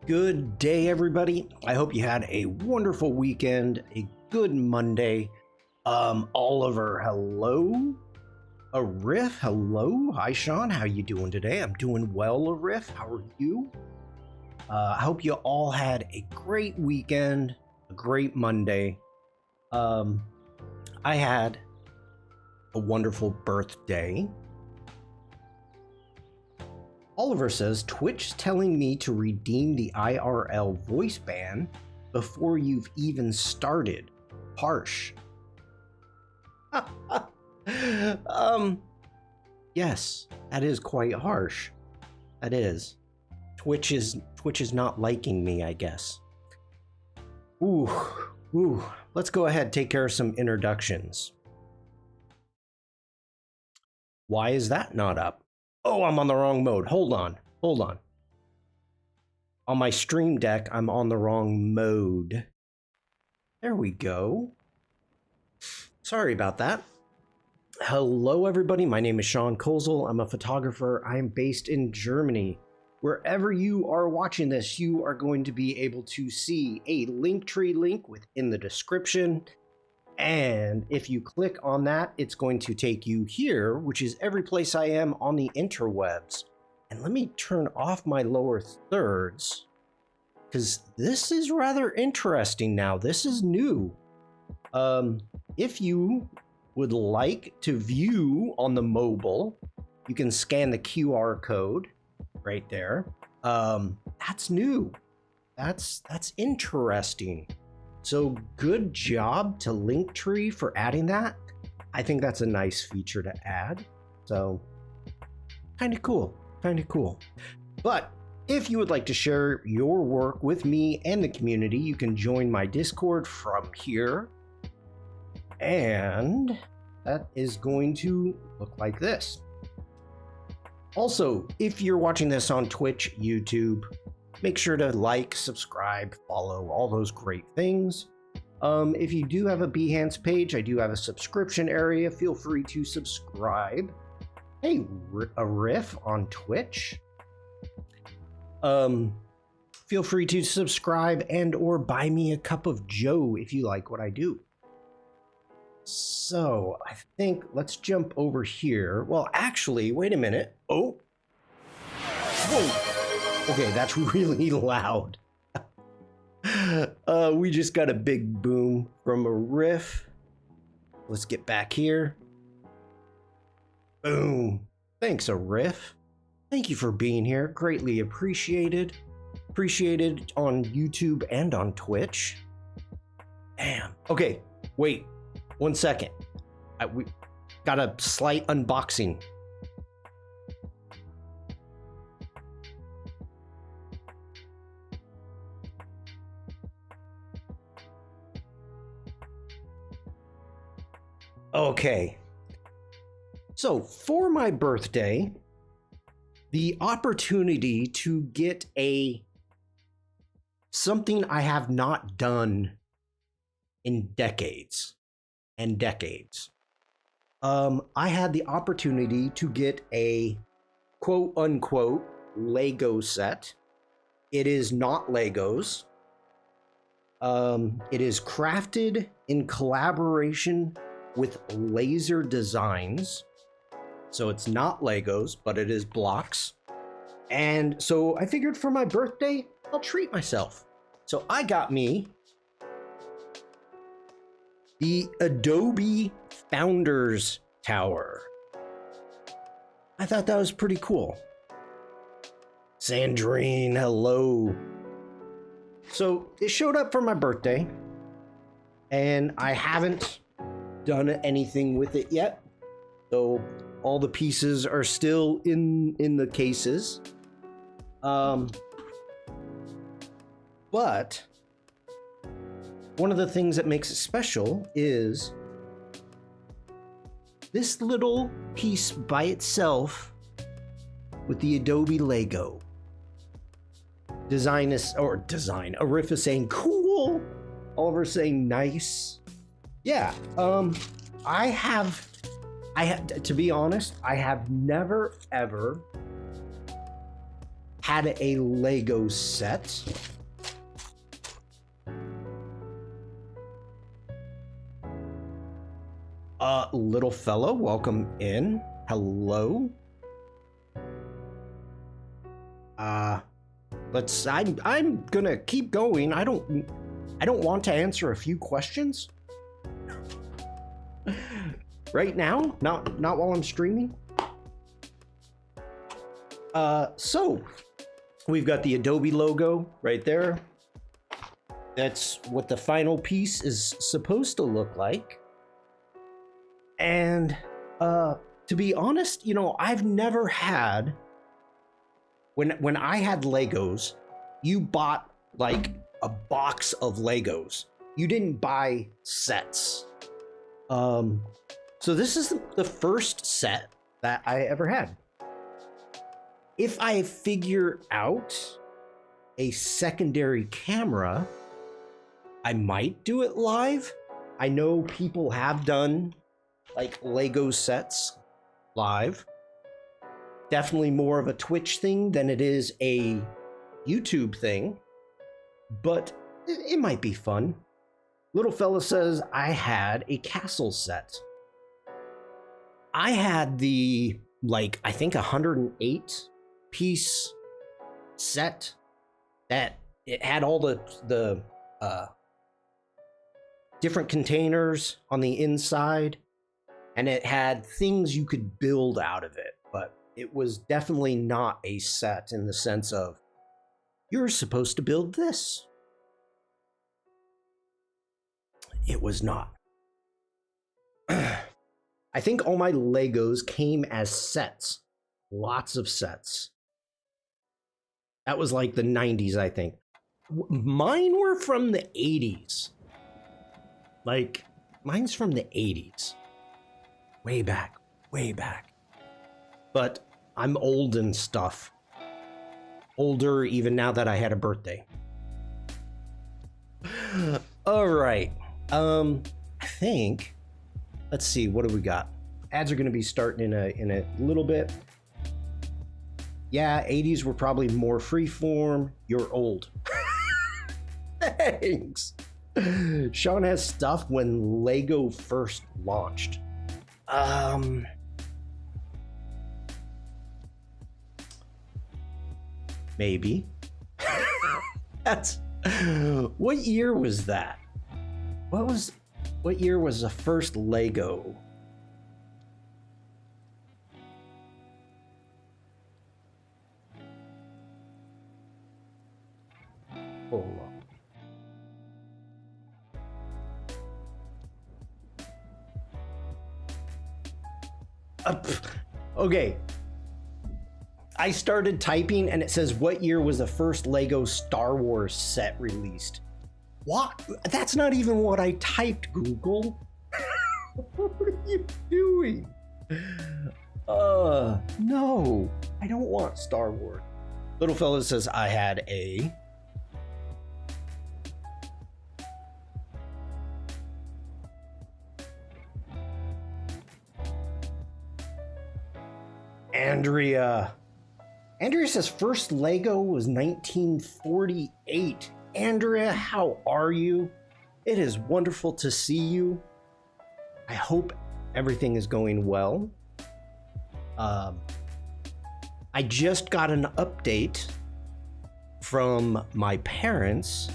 Good day, everybody. I hope you had a wonderful weekend, a good Monday. Oliver, hello. Arif, hello. Hi, Shawn. How you doing today? I'm doing well, Arif. How are you? I hope you all had a great weekend, a great Monday. I had a wonderful birthday. Oliver says, Twitch telling me to redeem the IRL voice ban before you've even started. Harsh. Yes, that is quite harsh. That is. Twitch is not liking me, I guess. Ooh. Let's go ahead and take care of some introductions. Why is that not up? Oh, I'm on the wrong mode. Hold on. On my stream deck, I'm on the wrong mode. There we go. Sorry about that. Hello, everybody. My name is Shawn Kozel. I'm a photographer. I am based in Germany. Wherever you are watching this, you are going to be able to see a Linktree link within the description. And if you click on that, it's going to take you here, which is every place I am on the interwebs. And let me turn off my lower thirds, because this is rather interesting now. This is new. If you would like to view on the mobile, you can scan the QR code right there. That's new. That's interesting. So good job to Linktree for adding that. I think that's a nice feature to add. So kind of cool. But if you would like to share your work with me and the community, you can join my Discord from here. And that is going to look like this. Also, if you're watching this on Twitch, YouTube, make sure to like, subscribe, follow, all those great things. If you do have a Behance page, I do have a subscription area. Feel free to subscribe. Hey, a riff on Twitch. Feel free to subscribe and or buy me a cup of joe if you like what I do. So I think let's jump over here. Well, actually, wait a minute. Oh. Whoa. Okay, that's really loud. We just got a big boom from a riff. Let's get back here. Boom. Thanks, a riff. Thank you for being here. Greatly appreciated. Appreciated on YouTube and on Twitch. Damn. Okay, wait. 1 second. We got a slight unboxing. Okay. So for my birthday, the opportunity to get something I have not done in decades. I had the opportunity to get a quote unquote Lego set. It is not Legos. It is crafted in collaboration with Laser Designs. So it's not Legos, but it is blocks. And so I figured for my birthday, I'll treat myself. So I got me the Adobe Founders Tower. I thought that was pretty cool. Sandrine, hello. So it showed up for my birthday, and I haven't done anything with it yet. So all the pieces are still in the cases. But one of the things that makes it special is this little piece by itself with the Adobe Lego. Arif is saying cool. Oliver saying nice. Yeah, I have, to be honest, I have never ever had a Lego set. Little fellow, welcome in. Hello. I'm gonna keep going. I don't want to answer a few questions right now, not while I'm streaming. So we've got the Adobe logo right there. That's what the final piece is supposed to look like. And to be honest, you know, I've never had, when I had Legos, you bought like a box of Legos. You didn't buy sets. So this is the first set that I ever had. If I figure out a secondary camera, I might do it live. I know people have done like Lego sets live. Definitely more of a Twitch thing than it is a YouTube thing, but it might be fun. Little fella says, I had a castle set. I had the, like, I think 108 piece set that it had all the different containers on the inside, and it had things you could build out of it, but it was definitely not a set in the sense of you're supposed to build this. It was not. I think all my Legos came as sets. Lots of sets. That was like the 90s, I think. Mine were from the 80s. Like, mine's from the 80s. Way back, way back. But I'm old and stuff. Older even now that I had a birthday. All right. I think, let's see, what do we got? Ads are going to be starting in a little bit. Yeah, 80s were probably more freeform. You're old. Thanks. Shawn has stuff when Lego first launched. Maybe. That's, what year was that? What year was the first Lego? Hold on. Okay. I started typing and it says, what year was the first Lego Star Wars set released? What? That's not even what I typed, Google. What are you doing? No, I don't want Star Wars. Little fella says, I had a... Andrea says first Lego was 1948. Andrea, how are you? It is wonderful to see you. I hope everything is going well. I just got an update from my parents,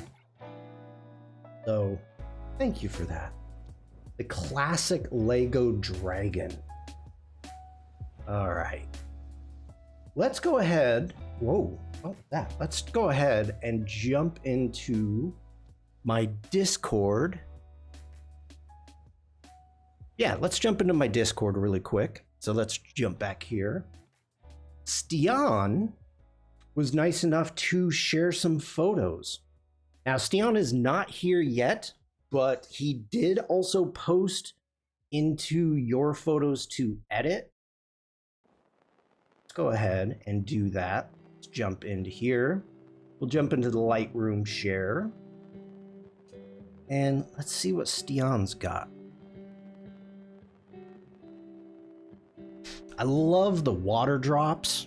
so thank you for that. The classic Lego dragon. All right. Let's go ahead. Whoa. Oh, that. Let's go ahead and jump into my Discord. Yeah, let's jump into my Discord really quick. So let's jump back here. Stian was nice enough to share some photos. Now, Stian is not here yet, but he did also post into your photos to edit. Let's go ahead and do that. Let's jump into here. We'll jump into the Lightroom share. And let's see what Stian's got. I love the water drops.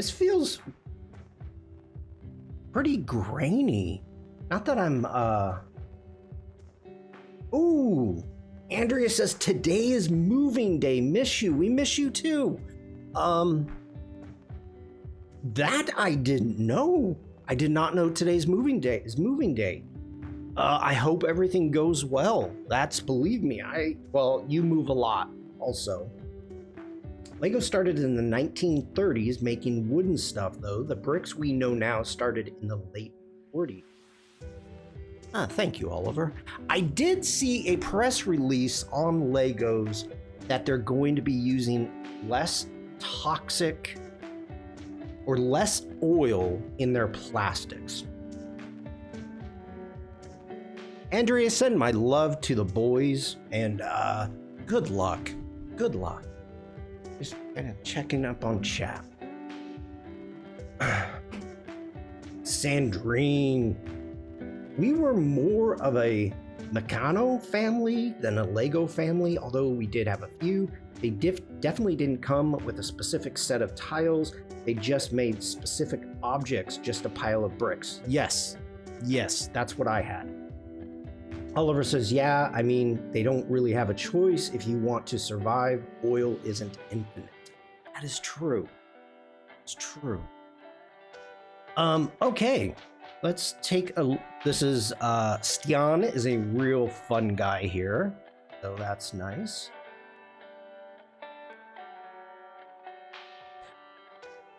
This feels pretty grainy. Not that I'm, Ooh, Andrea says today is moving day. Miss you. We miss you too. That I didn't know. I did not know today's moving day is moving day. I hope everything goes well. That's, believe me, well, you move a lot also. Lego started in the 1930s making wooden stuff, though. The bricks we know now started in the late 40s. Thank you, Oliver. I did see a press release on Legos that they're going to be using less toxic or less oil in their plastics. Andrea, send my love to the boys and good luck. Good luck. Just kind of checking up on chat. Sandrine. We were more of a Meccano family than a Lego family, although we did have a few. They definitely didn't come with a specific set of tiles. They just made specific objects, just a pile of bricks. Yes, that's what I had. Oliver says, yeah, I mean, they don't really have a choice. If you want to survive, oil isn't infinite. That is true. It's true. Okay. Let's take a, this is, Shawn is a real fun guy here. So that's nice.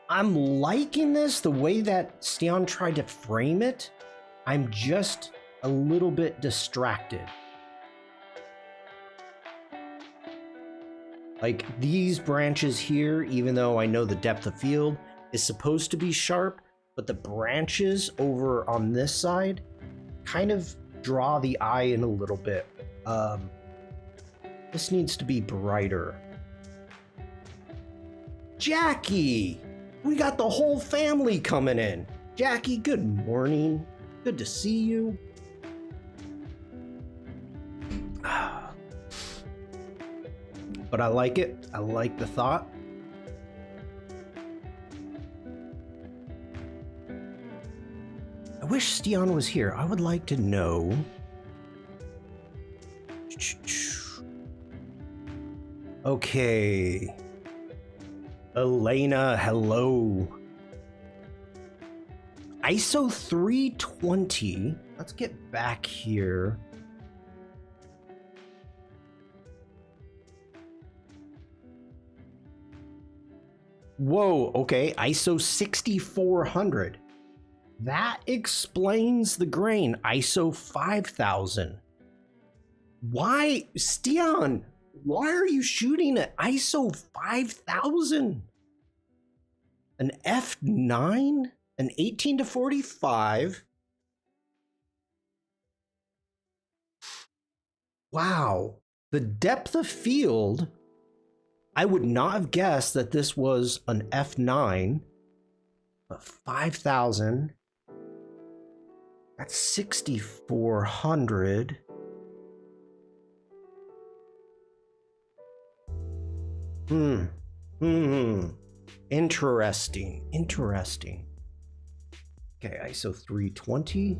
I'm liking this, the way that Shawn tried to frame it. I'm just a little bit distracted. Like these branches here, even though I know the depth of field is supposed to be sharp, but the branches over on this side kind of draw the eye in a little bit. This needs to be brighter. Jackie! We got the whole family coming in. Jackie, good morning. Good to see you. But I like it. I like the thought. I wish Shawn was here. I would like to know. Okay. Elena, hello. ISO 320. Let's get back here. Whoa, okay. ISO 6400. That explains the grain. ISO 5000. Why, Shawn? Why are you shooting at ISO 5000? An F9? An 18-45? Wow. The depth of field, I would not have guessed that this was an F9, but 5000. That's 6400. Interesting. Okay, ISO 320.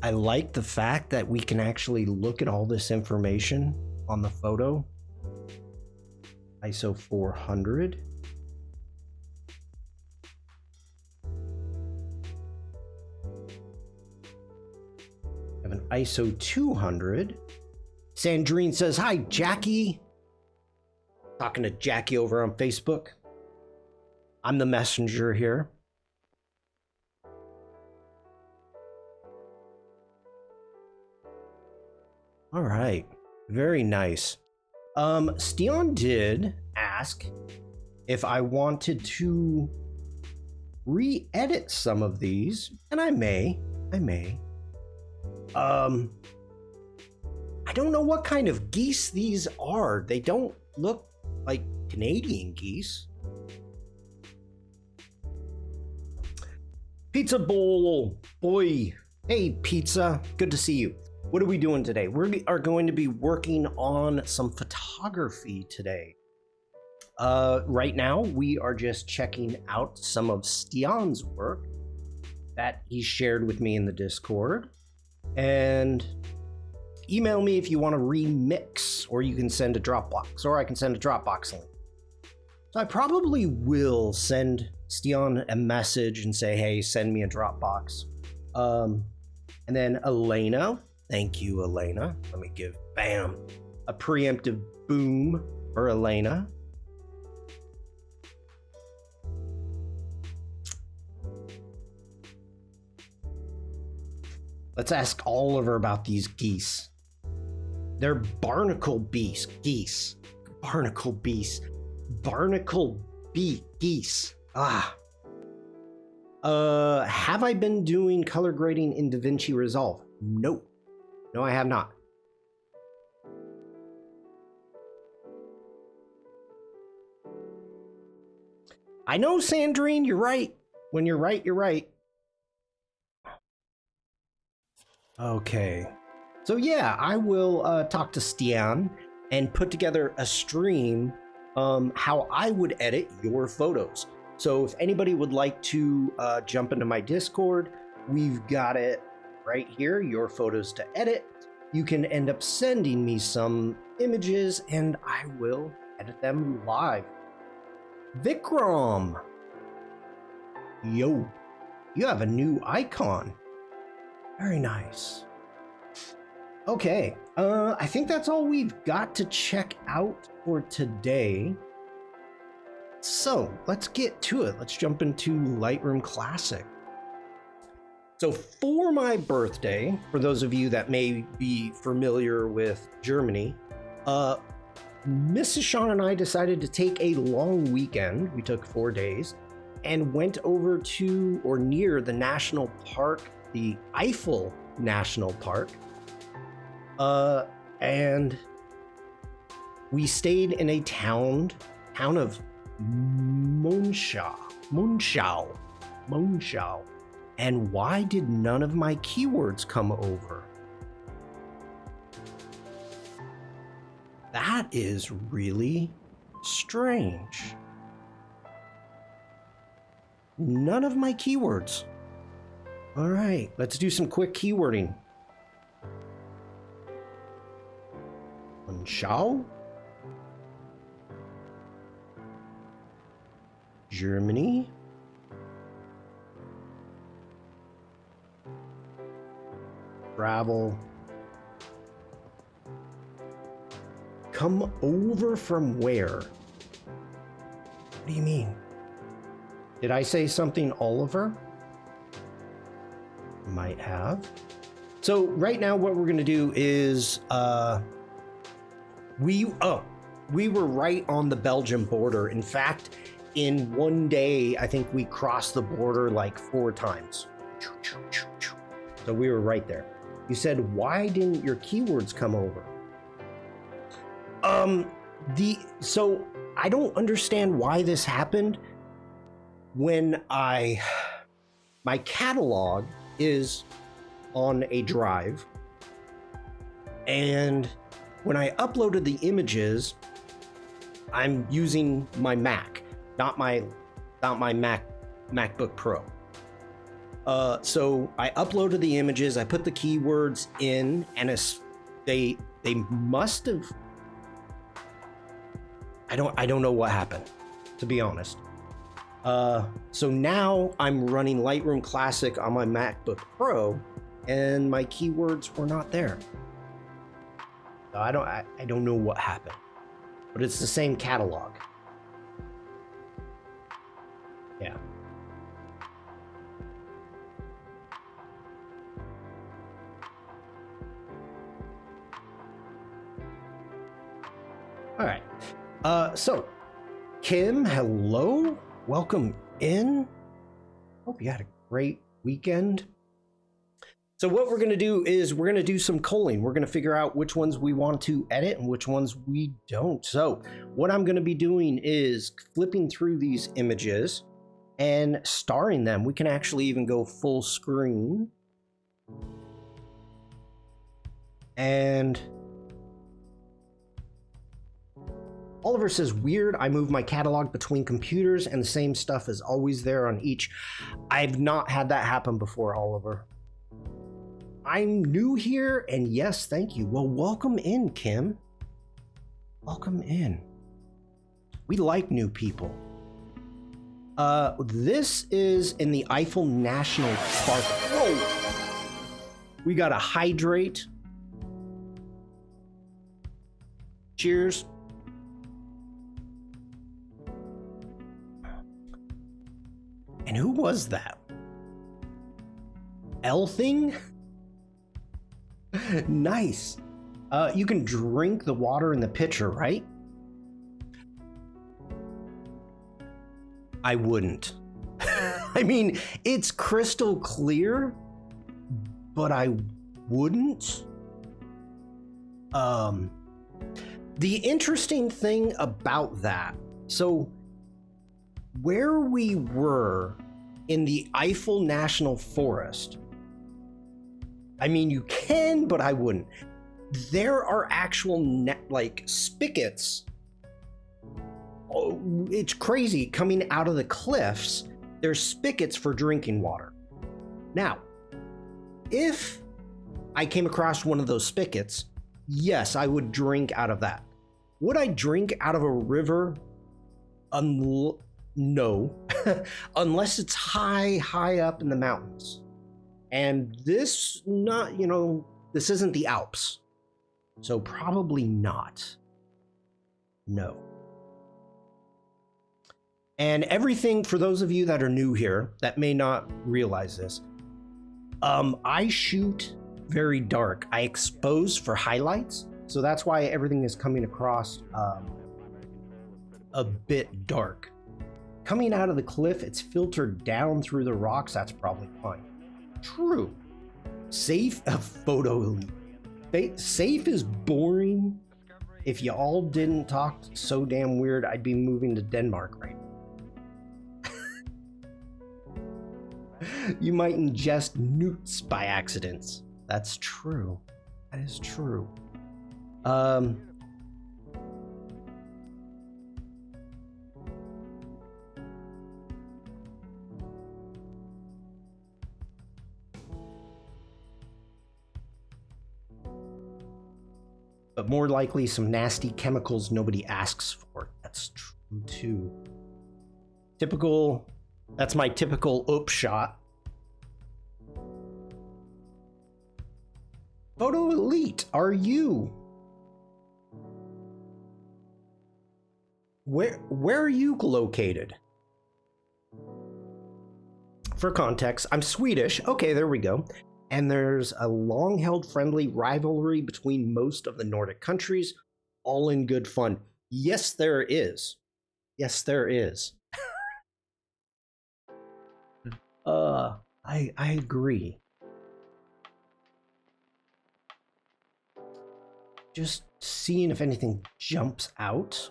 I like the fact that we can actually look at all this information on the photo. ISO 400. I have an ISO 200. Sandrine says, hi, Jackie. Talking to Jackie over on Facebook. I'm the messenger here. All right, very nice. Shawn did ask if I wanted to re-edit some of these, and I may. I don't know what kind of geese these are. They don't look like Canadian geese. Pizza Bowl, boy. Hey, Pizza, good to see you. What are we doing today? We are going to be working on some photography today. Right now, we are just checking out some of Stian's work that he shared with me in the Discord. And email me if you want to remix, or you can send a Dropbox, or I can send a Dropbox link. So I probably will send Stian a message and say, hey, send me a Dropbox. And then Elena, thank you, Elena. Let me give, bam, a preemptive boom for Elena. Let's ask Oliver about these geese. They're barnacle geese. Barnacle geese. Ah. Have I been doing color grading in DaVinci Resolve? No. No, I have not. I know, Sandrine, you're right. When you're right, you're right. Okay. So yeah, I will talk to Stian and put together a stream how I would edit your photos. So if anybody would like to jump into my Discord, we've got it right here, your photos to edit. You can end up sending me some images and I will edit them live. Vikram! Yo, you have a new icon. Very nice. Okay, I think that's all we've got to check out for today. So let's get to it. Let's jump into Lightroom Classic. So for my birthday, for those of you that may be familiar with Germany, Mrs. Shawn and I decided to take a long weekend. We took 4 days and went over to or near the national park, the Eifel National Park. And we stayed in a town of Monschau. And why did none of my keywords come over? That is really strange. None of my keywords. All right, let's do some quick keywording. Monschau, Germany, travel, come over from where? What do you mean? Did I say something, Oliver? Might have. So right now what we're gonna do is we were right on the Belgian border. In fact, in one day, I think we crossed the border like 4 times. So we were right there. You said, why didn't your keywords come over? So I don't understand why this happened when my catalog is on a drive, and when I uploaded the images, I'm using my Mac, not my MacBook Pro. So I uploaded the images, I put the keywords in, and they must have. I don't know what happened, to be honest. So now I'm running Lightroom Classic on my MacBook Pro, and my keywords were not there. I don't know what happened, but it's the same catalog. Yeah. All right. So Kim, hello. Welcome in. Hope you had a great weekend. So what we're going to do is we're going to do some culling. We're going to figure out which ones we want to edit and which ones we don't. So what I'm going to be doing is flipping through these images and starring them. We can actually even go full screen. And Oliver says, weird, I move my catalog between computers and the same stuff is always there on each. I've not had that happen before, Oliver. I'm new here, and yes, thank you. Well, welcome in, Kim. Welcome in. We like new people. This is in the Eiffel National Park. Whoa! We gotta hydrate. Cheers. And who was that? Elthing? Nice. You can drink the water in the pitcher, right? I wouldn't. I mean, it's crystal clear, but I wouldn't. The interesting thing about that, so where we were in the Eiffel National Forest, I mean, you can, but I wouldn't. There are actual like spigots. Oh, it's crazy. Coming out of the cliffs, there's spigots for drinking water. Now, if I came across one of those spigots, yes, I would drink out of that. Would I drink out of a river? No, unless it's high up in the mountains. And this, this isn't the Alps. So probably not. No. And everything, for those of you that are new here, that may not realize this, I shoot very dark. I expose for highlights. So that's why everything is coming across a bit dark. Coming out of the cliff, it's filtered down through the rocks. That's probably fine. True. Safe a photo elite. Safe is boring. If you all didn't talk so damn weird, I'd be moving to Denmark right now. You might ingest newts by accidents. That's true. That is true. But more likely some nasty chemicals nobody asks for. That's true too. That's my typical upshot. Photo elite, are you? Where are you located? For context, I'm Swedish. Okay, there we go. And there's a long-held friendly rivalry between most of the Nordic countries, all in good fun. Yes, there is. Yes, there is. I agree. Just seeing if anything jumps out.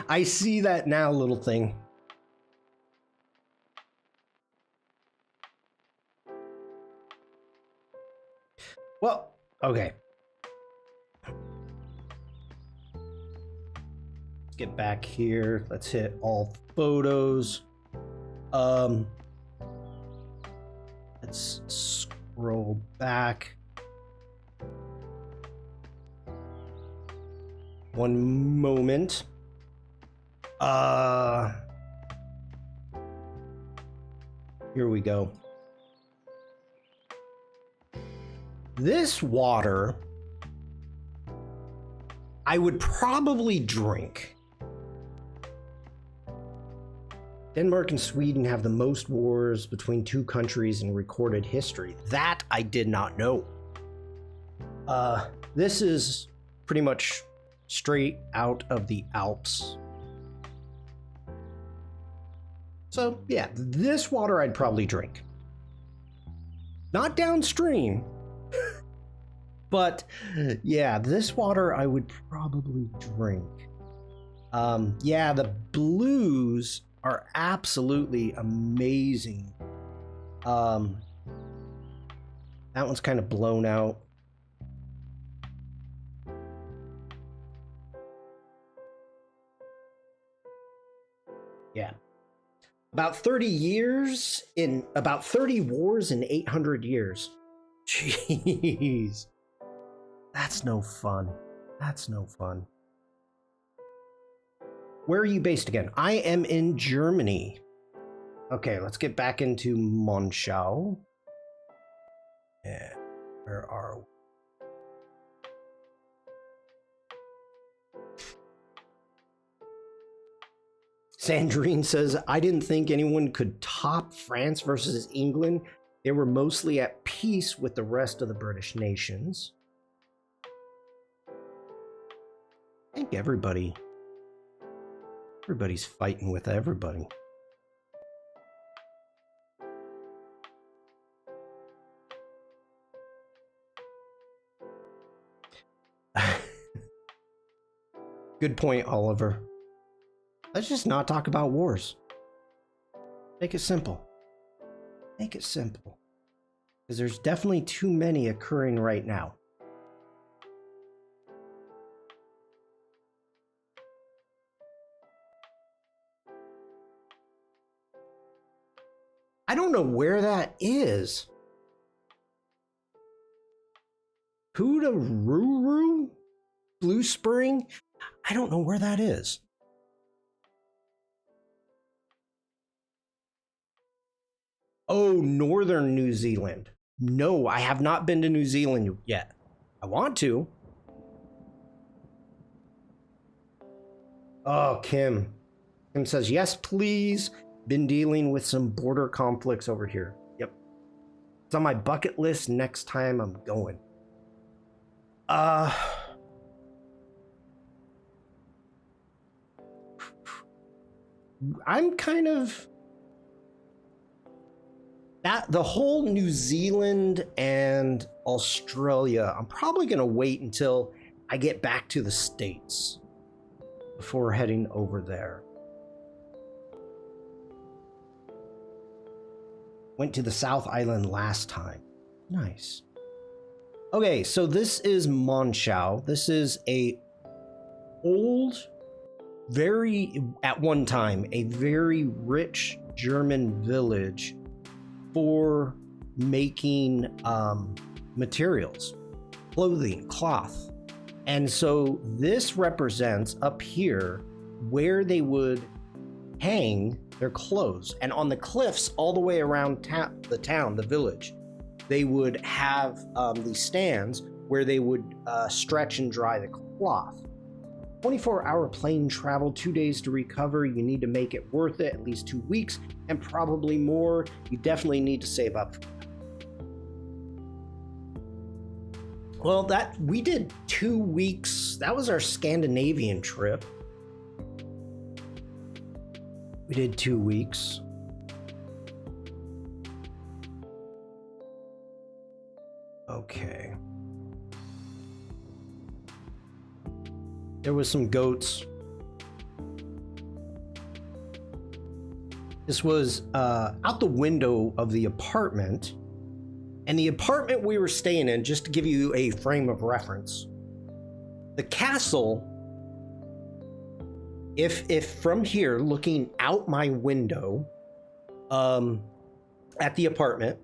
I see that now, little thing. Well, okay. Let's get back here. Let's hit all photos. Let's scroll back. One moment. Here we go. This water, I would probably drink. Denmark and Sweden have the most wars between two countries in recorded history. That I did not know. This is pretty much straight out of the Alps. So yeah, this water I'd probably drink. Not downstream, but yeah, this water I would probably drink. Yeah, the blues are absolutely amazing. That one's kind of blown out. Yeah. About 30 years in about 30 wars in 800 years. Jeez. That's no fun. That's no fun. Where are you based again? I am in Germany. Okay, let's get back into Monschau. Yeah, where are we? Sandrine says, I didn't think anyone could top France versus England. They were mostly at peace with the rest of the British nations. I think everybody's fighting with everybody. Good point, Oliver. Let's just not talk about wars. Make it simple. Make it simple. Because there's definitely too many occurring right now. I don't know where that is. Hootaroo? Blue Spring? I don't know where that is. Oh, northern New Zealand. No, I have not been to New Zealand yet. I want to. Oh, Kim. Kim says, yes, please. Been dealing with some border conflicts over here. Yep. It's on my bucket list next time I'm going. I'm kind of... the whole New Zealand and Australia, I'm probably going to wait until I get back to the States before heading over there. Went to the South Island last time. Nice. Okay, so this is Monschau. This is a old, at one time, a very rich German village for making materials, clothing, cloth. And so this represents up here where they would hang their clothes. And on the cliffs all the way around the village, they would have these stands where they would stretch and dry the cloth. 24-hour plane travel, 2 days to recover. You need to make it worth it, at least 2 weeks, and probably more. You definitely need to save up for that. Well, we did 2 weeks. That was our Scandinavian trip. We did 2 weeks. Okay. There was some goats. This was out the window of the apartment. And the apartment we were staying in, just to give you a frame of reference, the castle, if from here looking out my window at the apartment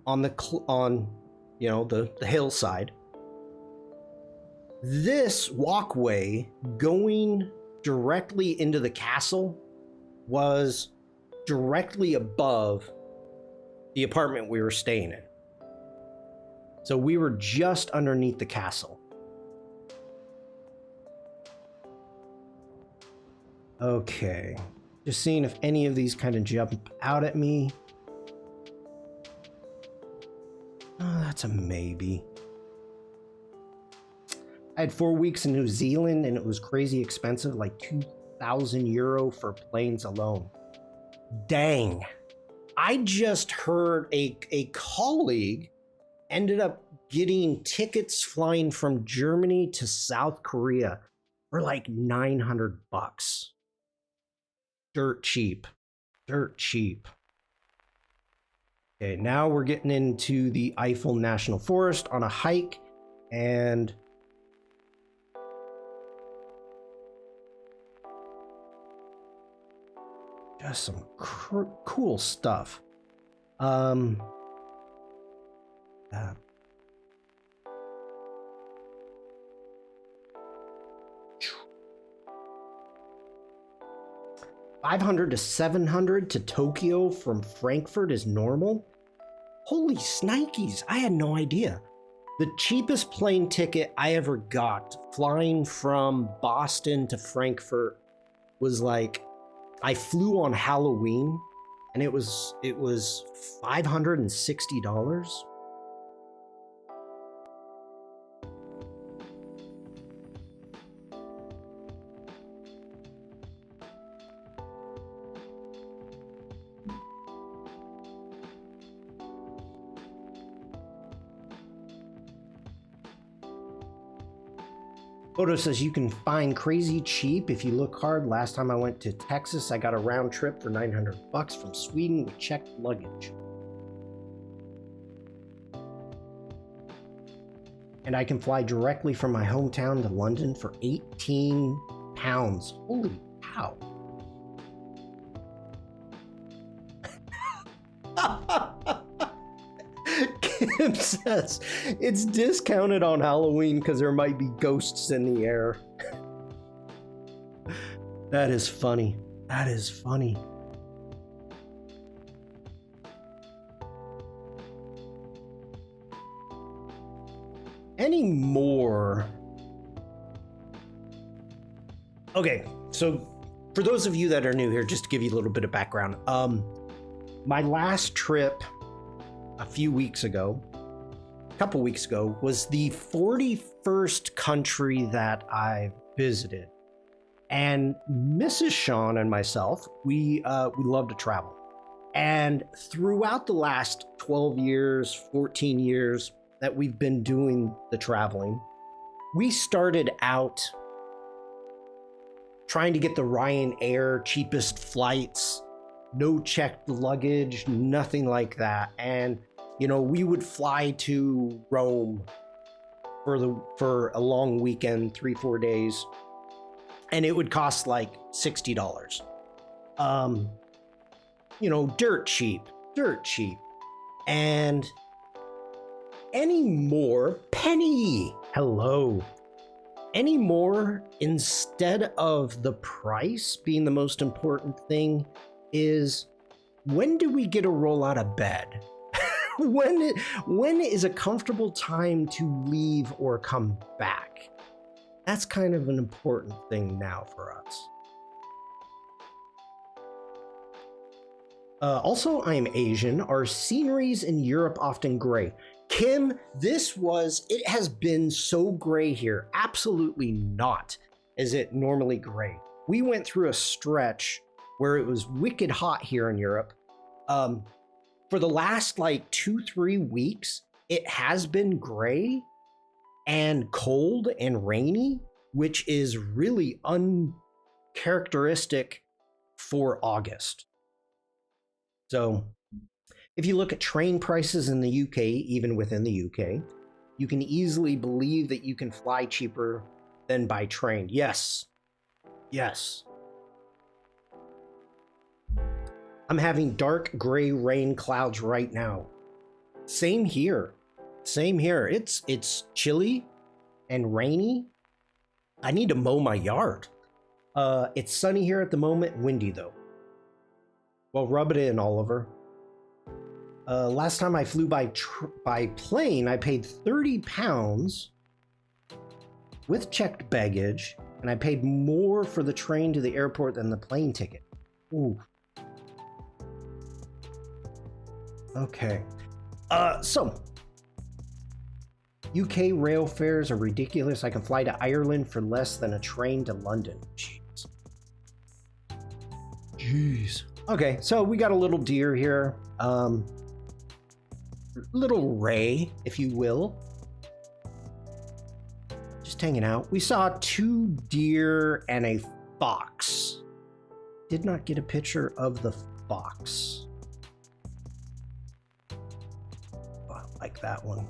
on the hillside, this walkway going directly into the castle was directly above the apartment we were staying in. So we were just underneath the castle. Okay. Just seeing if any of these kind of jump out at me. Oh, that's a maybe. I had 4 weeks in New Zealand and it was crazy expensive, like 2,000 euro for planes alone. Dang. I just heard a colleague ended up getting tickets flying from Germany to South Korea for like $900. Dirt cheap. Dirt cheap. Okay, now we're getting into the Eifel National Forest on a hike, and just some cool stuff. Uh, $500 to $700 to Tokyo from Frankfurt is normal? Holy snikes, I had no idea. The cheapest plane ticket I ever got flying from Boston to Frankfurt was like, I flew on Halloween and it was $560. Photo says you can find crazy cheap if you look hard. Last time I went to Texas, I got a round trip for $900 from Sweden with checked luggage. And I can fly directly from my hometown to London for 18 pounds. Holy cow. Kim says it's discounted on Halloween because there might be ghosts in the air. That is funny. That is funny. Any more? Okay, so for those of you that are new here, just to give you a little bit of background, my last trip a couple weeks ago, was the 41st country that I visited. And Mrs. Shawn and myself, we love to travel. And throughout the last 12 years, 14 years that we've been doing the traveling, we started out trying to get the Ryanair cheapest flights, no checked luggage, nothing like that. And you know, we would fly to Rome for a long weekend, 3-4 days, and it would cost like $60. You know, dirt cheap. And anymore, Penny, hello. Anymore, instead of the price being the most important thing, is when do we get to roll out of bed? When is a comfortable time to leave or come back? That's kind of an important thing now for us. Also, I am Asian. Are sceneries in Europe often gray? Kim, it has been so gray here. Absolutely not is it normally gray. We went through a stretch where it was wicked hot here in Europe. For the last like 2-3 weeks, it has been gray and cold and rainy, which is really uncharacteristic for August. So if you look at train prices in the UK, even within the UK, you can easily believe that you can fly cheaper than by train. Yes. I'm having dark gray rain clouds right now. Same here. It's chilly and rainy. I need to mow my yard. It's sunny here at the moment, windy though. Well, rub it in, Oliver. Last time I flew by plane, I paid 30 pounds with checked baggage, and I paid more for the train to the airport than the plane ticket. Ooh. Okay. So UK rail fares are ridiculous. I can fly to Ireland for less than a train to London. Jeez. Okay, so we got a little deer here. Little Ray, if you will. Just hanging out. We saw 2 deer and a fox. Did not get a picture of the fox. like that one.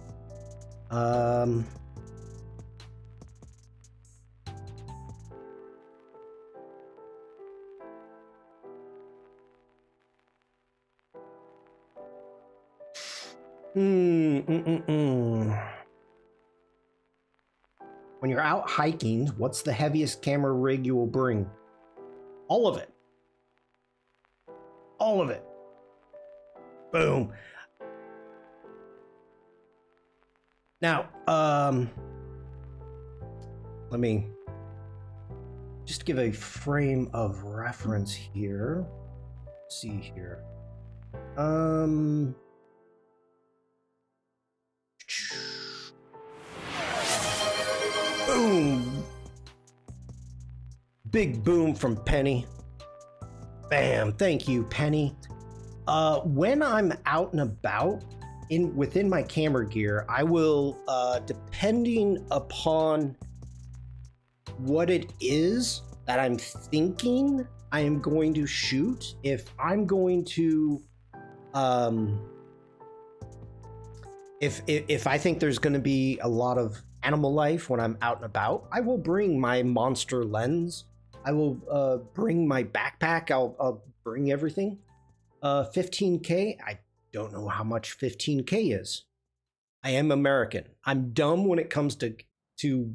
When you're out hiking, what's the heaviest camera rig you will bring? All of it. All of it. Boom. Now, let me just give a frame of reference here. Let's see here. Boom. Big boom from Penny. Bam. Thank you, Penny. When I'm out and about within my camera gear, I will, depending upon what it is that I'm thinking I am going to shoot, if I'm going to, if I think there's going to be a lot of animal life when I'm out and about, I will bring my monster lens. I will bring my backpack. I'll bring everything. 15K. I don't know how much 15K is. I am American. I'm dumb when it comes to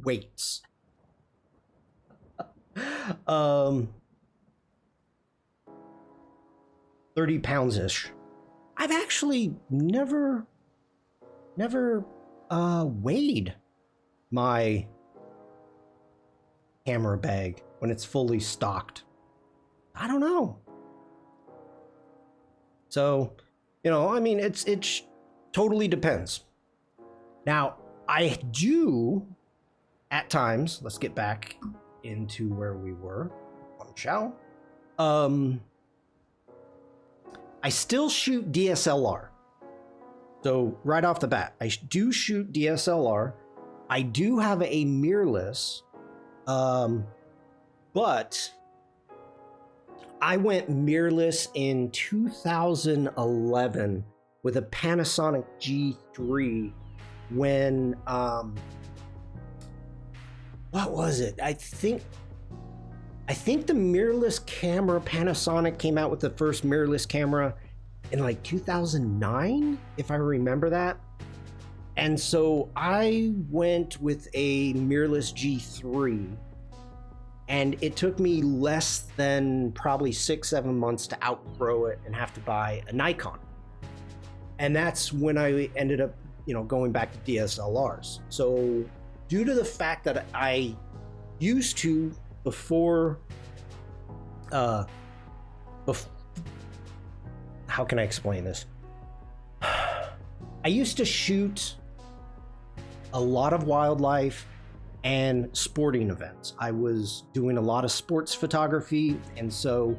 weights. 30 pounds ish. I've actually never weighed my camera bag when it's fully stocked. I don't know. So, you know, I mean, it totally depends. Now, I do at times, let's get back into where we were, Monschau. I still shoot DSLR. So right off the bat, I do shoot DSLR. I do have a mirrorless, but I went mirrorless in 2011 with a Panasonic G3 when, what was it? I think the mirrorless camera, Panasonic came out with the first mirrorless camera in like 2009, if I remember that. And so I went with a mirrorless G3, and it took me less than probably 6-7 months to outgrow it and have to buy a Nikon. And that's when I ended up, you know, going back to DSLRs. So due to the fact that I used to before how can I explain this? I used to shoot a lot of wildlife and sporting events. I was doing a lot of sports photography, and so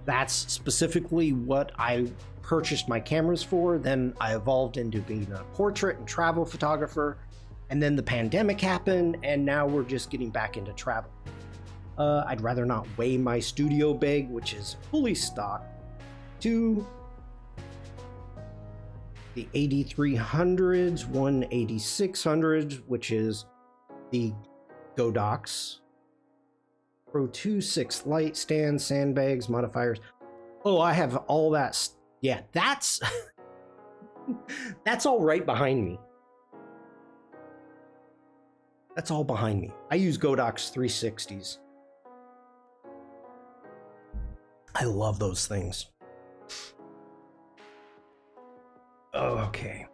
that's specifically what I purchased my cameras for. Then I evolved into being a portrait and travel photographer, and then the pandemic happened, and now we're just getting back into travel. I'd rather not weigh my studio bag, which is fully stocked, to the 8300s, 18600s, which is the Godox Pro 2 6 light stand, sandbags, modifiers. Oh, I have all that. Yeah, that's that's all right behind me. That's all behind me. I use Godox 360s. I love those things. Oh, okay.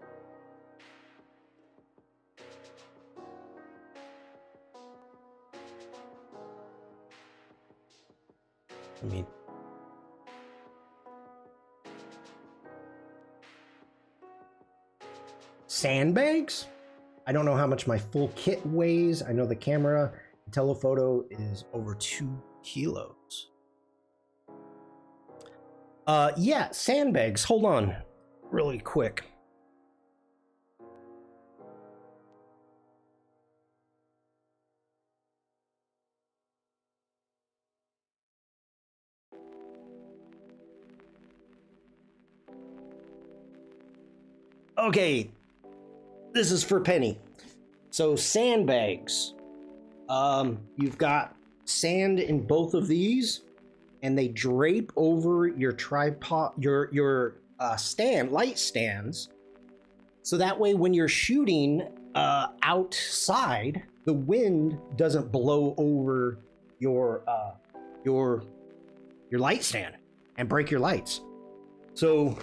I mean, sandbags? I don't know how much my full kit weighs. I know the camera, the telephoto is over 2 kilos. Yeah, sandbags. Hold on, really quick. Okay, This is for Penny. So sandbags. You've got sand in both of these, and they drape over your tripod, your light stands. So that way, when you're shooting outside, the wind doesn't blow over your light stand and break your lights. So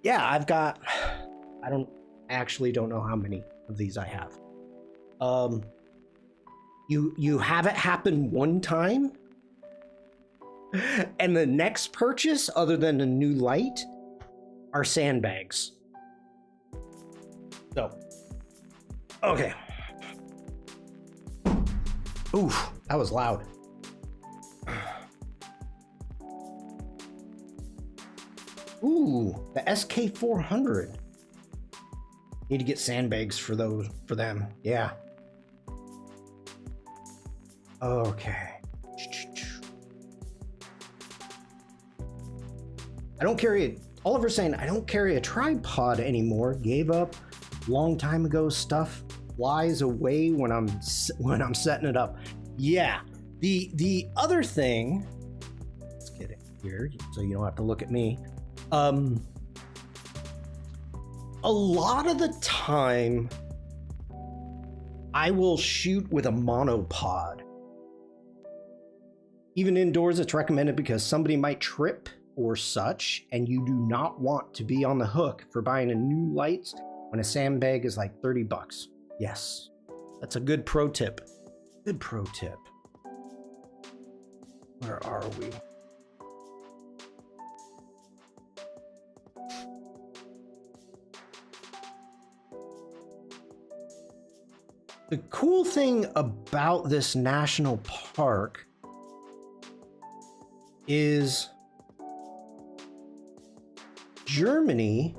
yeah, I don't know how many of these I have. You have it happen one time, and the next purchase, other than a new light, are sandbags. So, okay. Oof, that was loud. Ooh, the SK400. Need to get sandbags for them. Yeah. Okay. Oliver's saying, I don't carry a tripod anymore. Gave up long time ago. Stuff flies away when I'm setting it up. Yeah. The other thing, let's get it here so you don't have to look at me. A lot of the time I will shoot with a monopod. Even indoors, it's recommended because somebody might trip or such, and you do not want to be on the hook for buying a new light when a sandbag is like 30 bucks. Yes, that's a good pro tip. Good pro tip. Where are we? The cool thing about this national park is Germany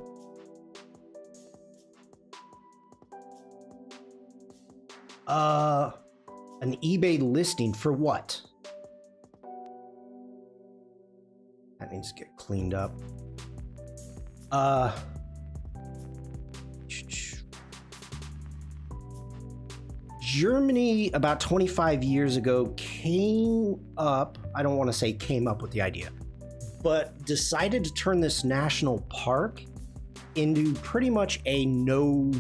an eBay listing for what? That needs to get cleaned up. Germany, about 25 years ago, came up with the idea, but decided to turn this national park into pretty much a no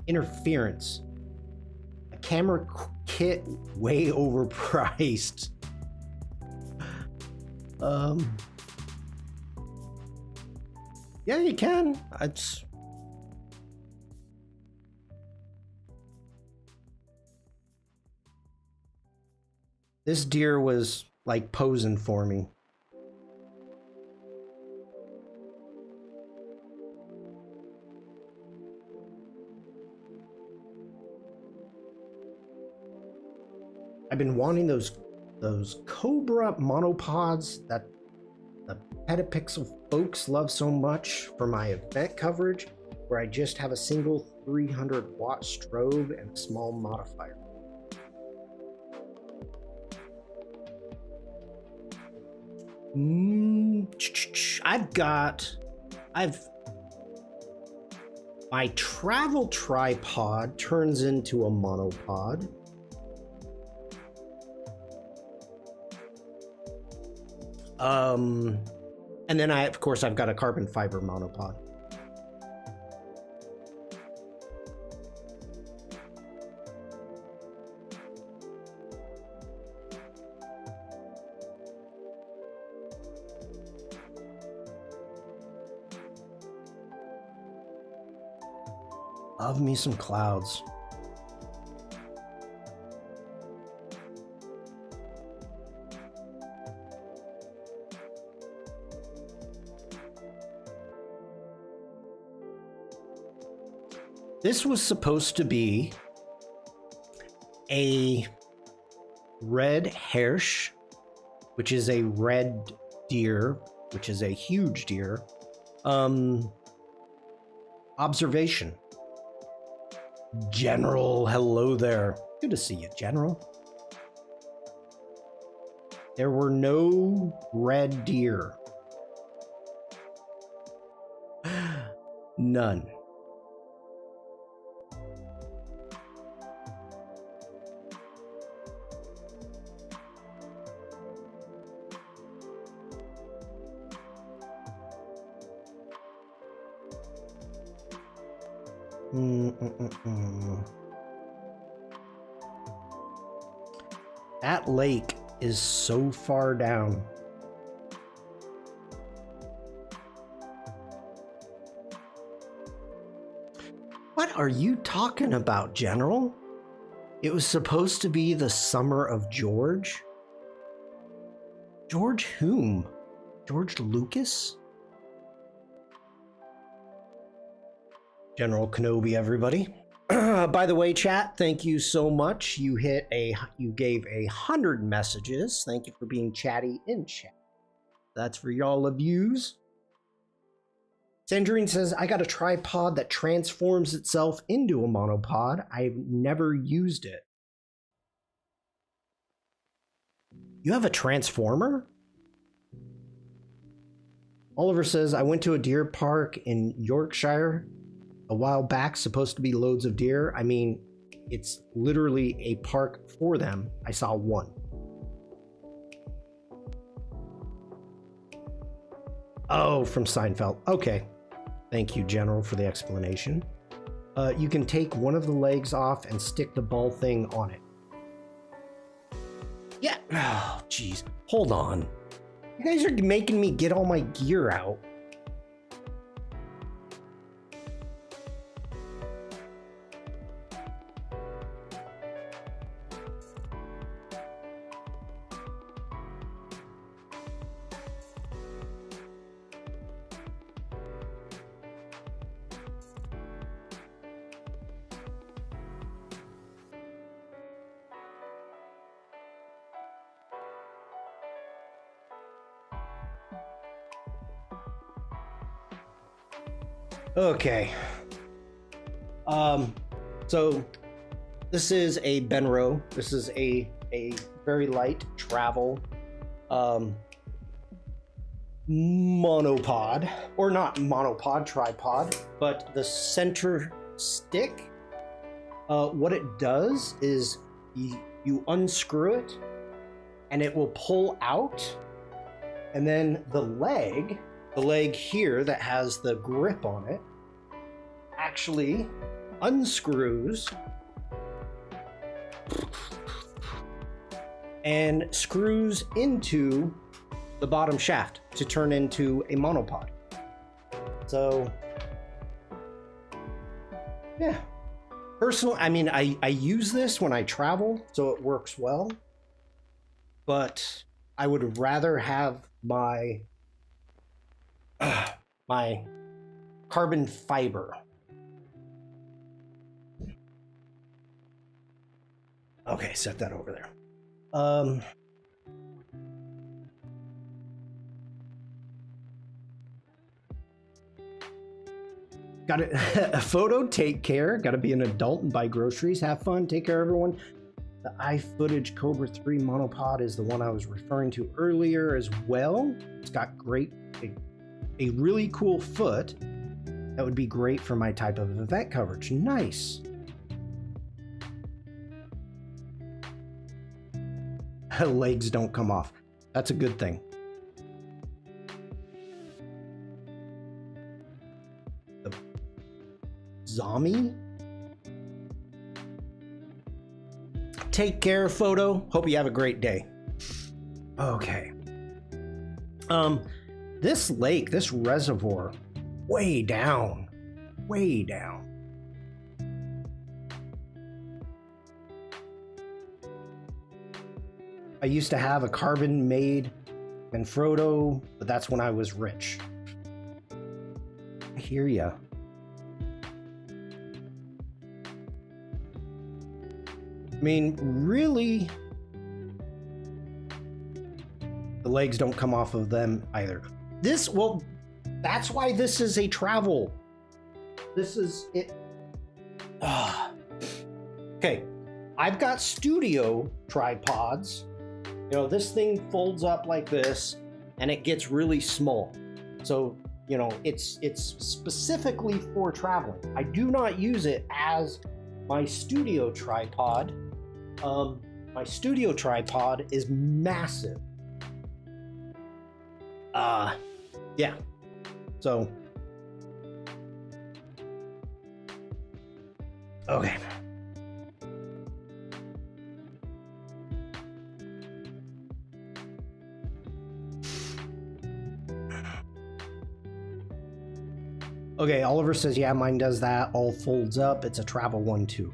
interference. A camera kit way overpriced. Yeah, you can. This deer was like posing for me. I've been wanting those Cobra monopods that the Petapixel folks love so much for my event coverage, where I just have a single 300-watt strobe and a small modifier. My travel tripod turns into a monopod. And then I've got a carbon fiber monopod. Love me some clouds. This was supposed to be a red Hirsch, which is a red deer, which is a huge deer, observation. General, hello there. Good to see you, General. There were no red deer. None. That lake is so far down. What are you talking about, General? It was supposed to be the summer of George? George whom? George Lucas? General Kenobi, everybody. By the way, chat, thank you so much. You gave 100 messages. Thank you for being chatty in chat. That's for y'all of yous. Sandrine says, I got a tripod that transforms itself into a monopod. I've never used it. You have a transformer? Oliver says, I went to a deer park in Yorkshire a while back, supposed to be loads of deer. I mean, it's literally a park for them. I saw one. Oh, from Seinfeld. Okay. Thank you, General, for the explanation. You can take one of the legs off and stick the ball thing on it. Yeah. Oh, jeez. Hold on. You guys are making me get all my gear out. Okay. So this is a Benro. This is a very light travel monopod, or not monopod, tripod, but the center stick, what it does is you unscrew it and it will pull out, and then the leg here that has the grip on it actually unscrews and screws into the bottom shaft to turn into a monopod. So yeah, personally, I mean, I use this when I travel, so it works well, but I would rather have my carbon fiber. Okay, set that over there. Got it. A photo, take care. Got to be an adult and buy groceries. Have fun. Take care, everyone. The iFootage Cobra 3 monopod is the one I was referring to earlier as well. It's got a really cool foot that would be great for my type of event coverage. Nice. Legs don't come off. That's a good thing. The zombie? Take care, photo. Hope you have a great day. Okay. This lake, this reservoir, way down. I used to have a carbon made Manfrotto, but that's when I was rich. I hear ya. I mean, really, the legs don't come off of them either. Well, that's why this is a travel. This is it. Okay, I've got studio tripods. You know, this thing folds up like this and it gets really small. So, you know, it's specifically for traveling. I do not use it as my studio tripod. My studio tripod is massive. Yeah. So Okay. Okay, Oliver says, yeah, mine does that. All folds up. It's a travel one too.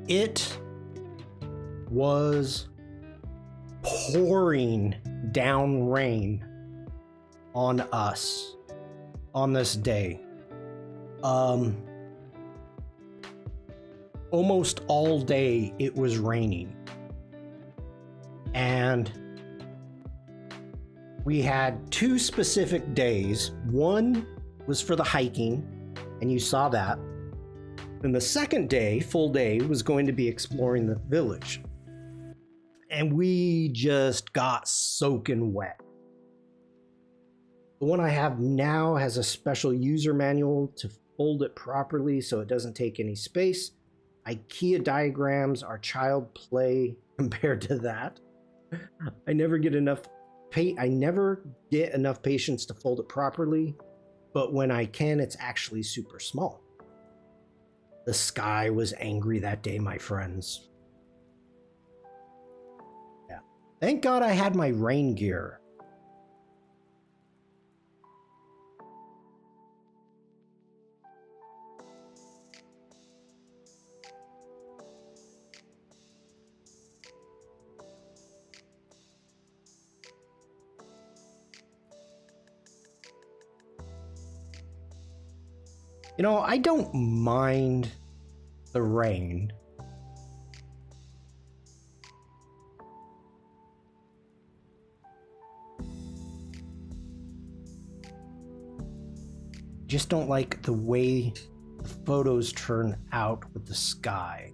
It was pouring down rain on us on this day. Almost all day it was raining. And we had two specific days. One was for the hiking, and you saw that. Then the second day, full day, was going to be exploring the village. And we just got soaking wet. The one I have now has a special user manual to fold it properly so it doesn't take any space. IKEA diagrams are child play compared to that. I never get enough patience to fold it properly, but when I can, it's actually super small. The sky was angry that day, my friends. Yeah. Thank God I had my rain gear. You know, I don't mind the rain. Just don't like the way the photos turn out with the sky.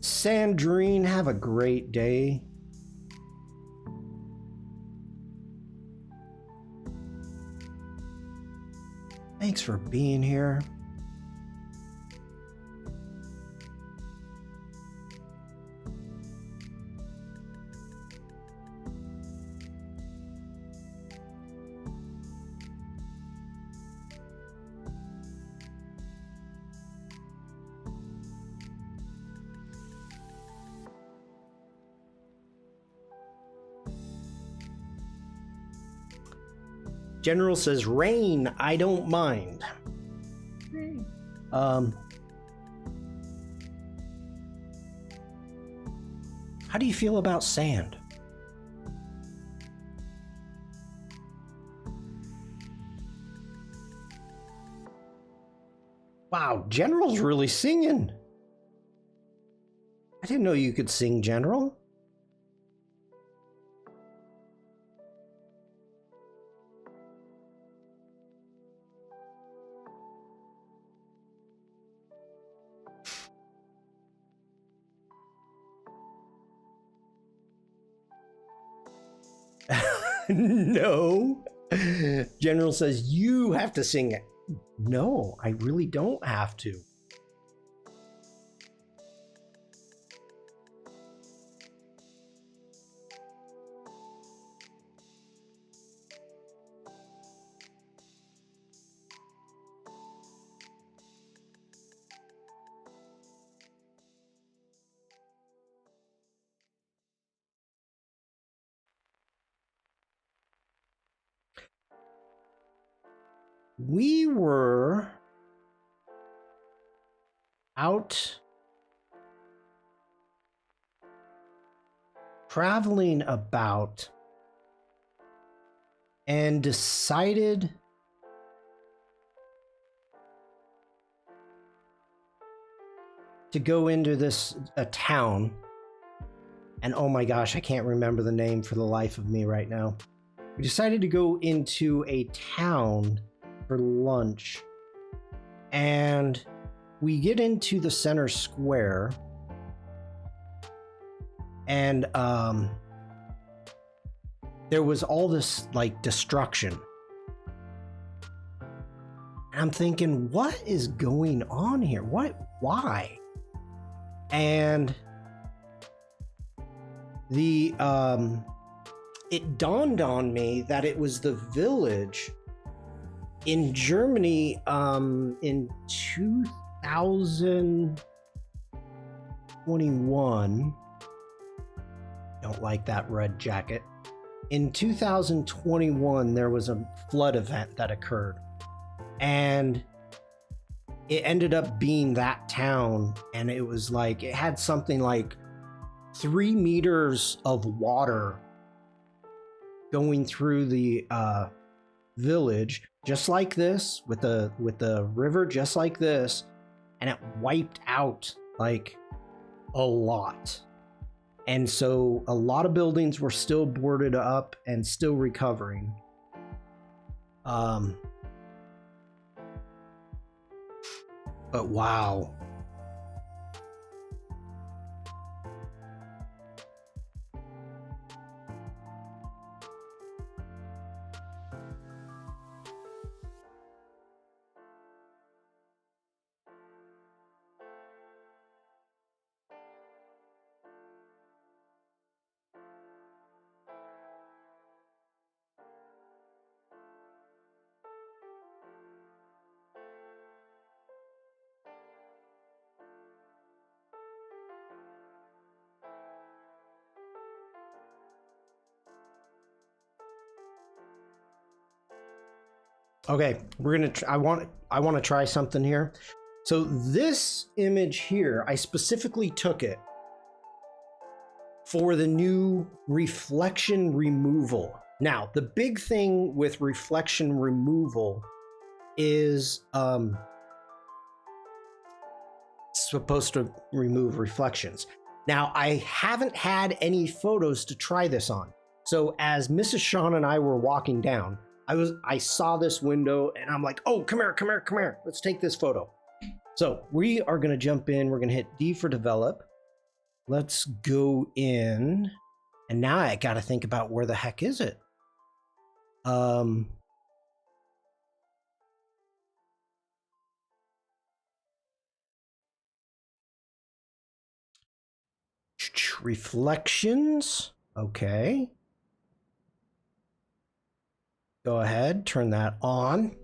Sandrine, have a great day. Thanks for being here. General says, rain, I don't mind. How do you feel about sand? Wow, General's really singing. I didn't know you could sing, General. No. General says, you have to sing it. No, I really don't have to. We were out traveling about and decided to go into a town, and oh my gosh, I can't remember the name for the life of me right now. We decided to go into a town for lunch, and we get into the center square, And there was all this like destruction. And I'm thinking, what is going on here? Why? And it dawned on me that it was the village in Germany in 2021. Don't like that red jacket. In 2021, there was a flood event that occurred, and it ended up being that town, and it was like, it had something like 3 meters of water going through the village, just like this, with the river just like this, and it wiped out like a lot. And so a lot of buildings were still boarded up and still recovering. But wow. Okay, we're gonna. I want to try something here. So this image here, I specifically took it for the new reflection removal. Now, the big thing with reflection removal is supposed to remove reflections. Now, I haven't had any photos to try this on. So as Mrs. Shawn and I were walking down, I saw this window and I'm like, oh, come here. Let's take this photo. So we are going to jump in. We're going to hit D for develop. Let's go in. And now I got to think about where the heck is it? Reflections. Okay. Go ahead, turn that on.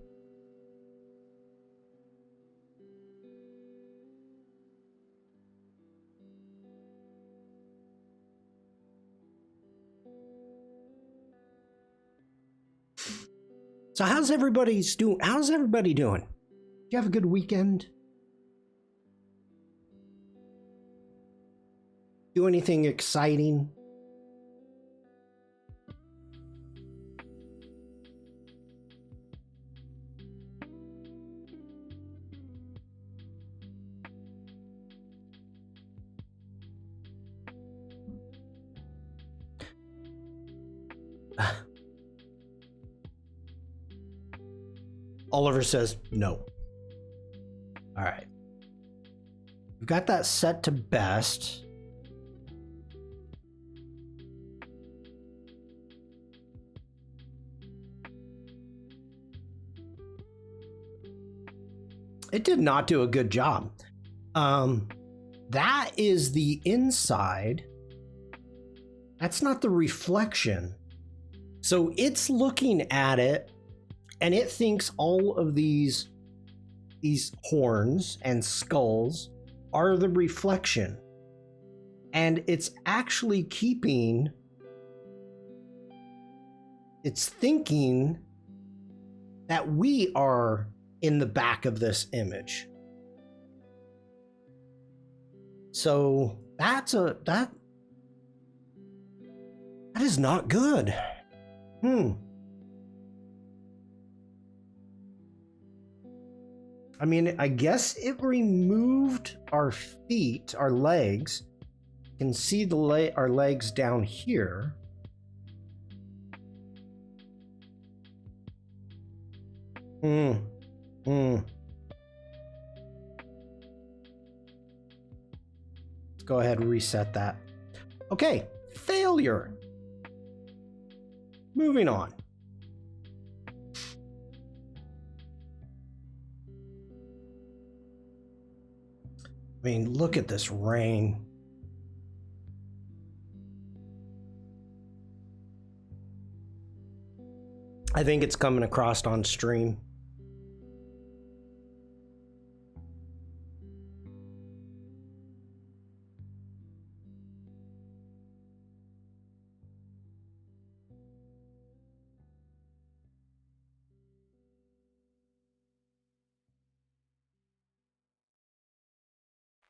So how's everybody doing? Do you have a good weekend? Do anything exciting? Oliver says no. All right. We've got that set to best. It did not do a good job. That is the inside. That's not the reflection. So it's looking at it and it thinks all of these horns and skulls are the reflection. And it's actually it's thinking that we are in the back of this image. So that is not good. I mean, I guess it removed our feet, our legs. You can see our legs down here. Let's go ahead and reset that. Okay, failure. Moving on. I mean, look at this rain. I think it's coming across on stream.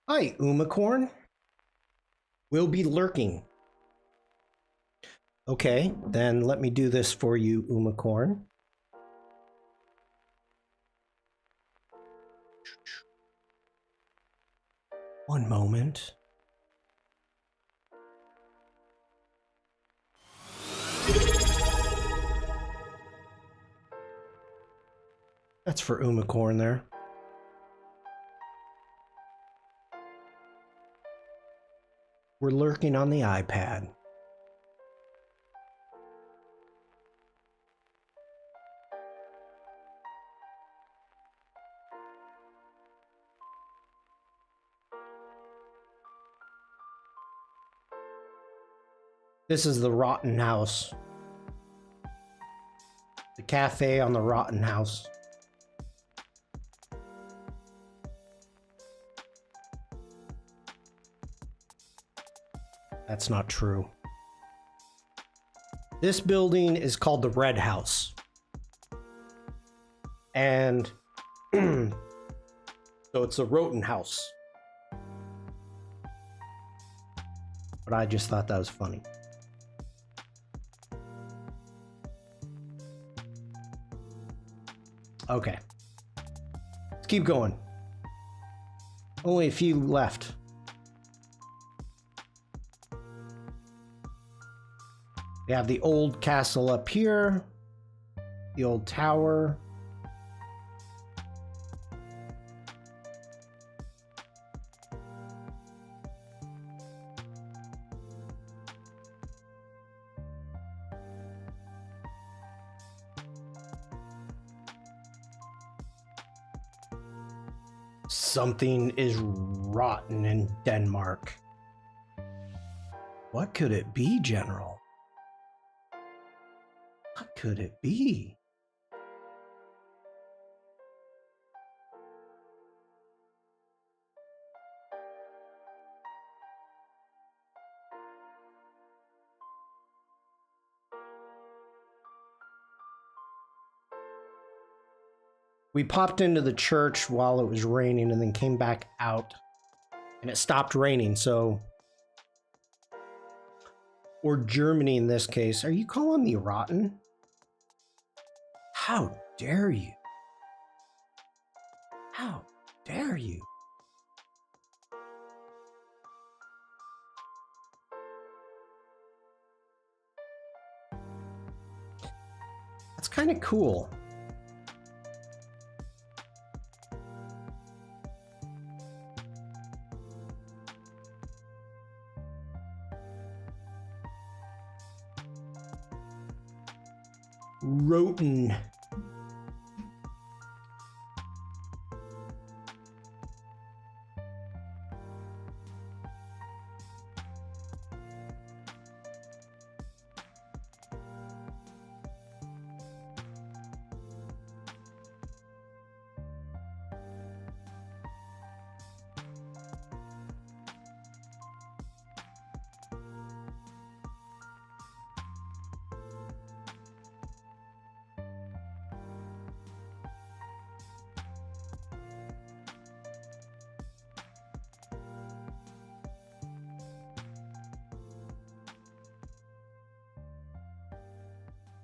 Hi, Umacorn. We'll be lurking. Okay, then let me do this for you, Umacorn. One moment. That's for Umacorn there. We're lurking on the iPad. This is the Rotten House. The cafe on the Rotten House. That's not true. This building is called the Red House. And so it's the Rotten House. But I just thought that was funny. Okay. Let's keep going. Only a few left. We have the old castle up here. The old tower. Something is rotten in Denmark. What could it be, General? What could it be? We popped into the church while it was raining and then came back out and it stopped raining, so... Or Germany in this case. Are you calling me rotten? How dare you? How dare you? That's kind of cool. Roten.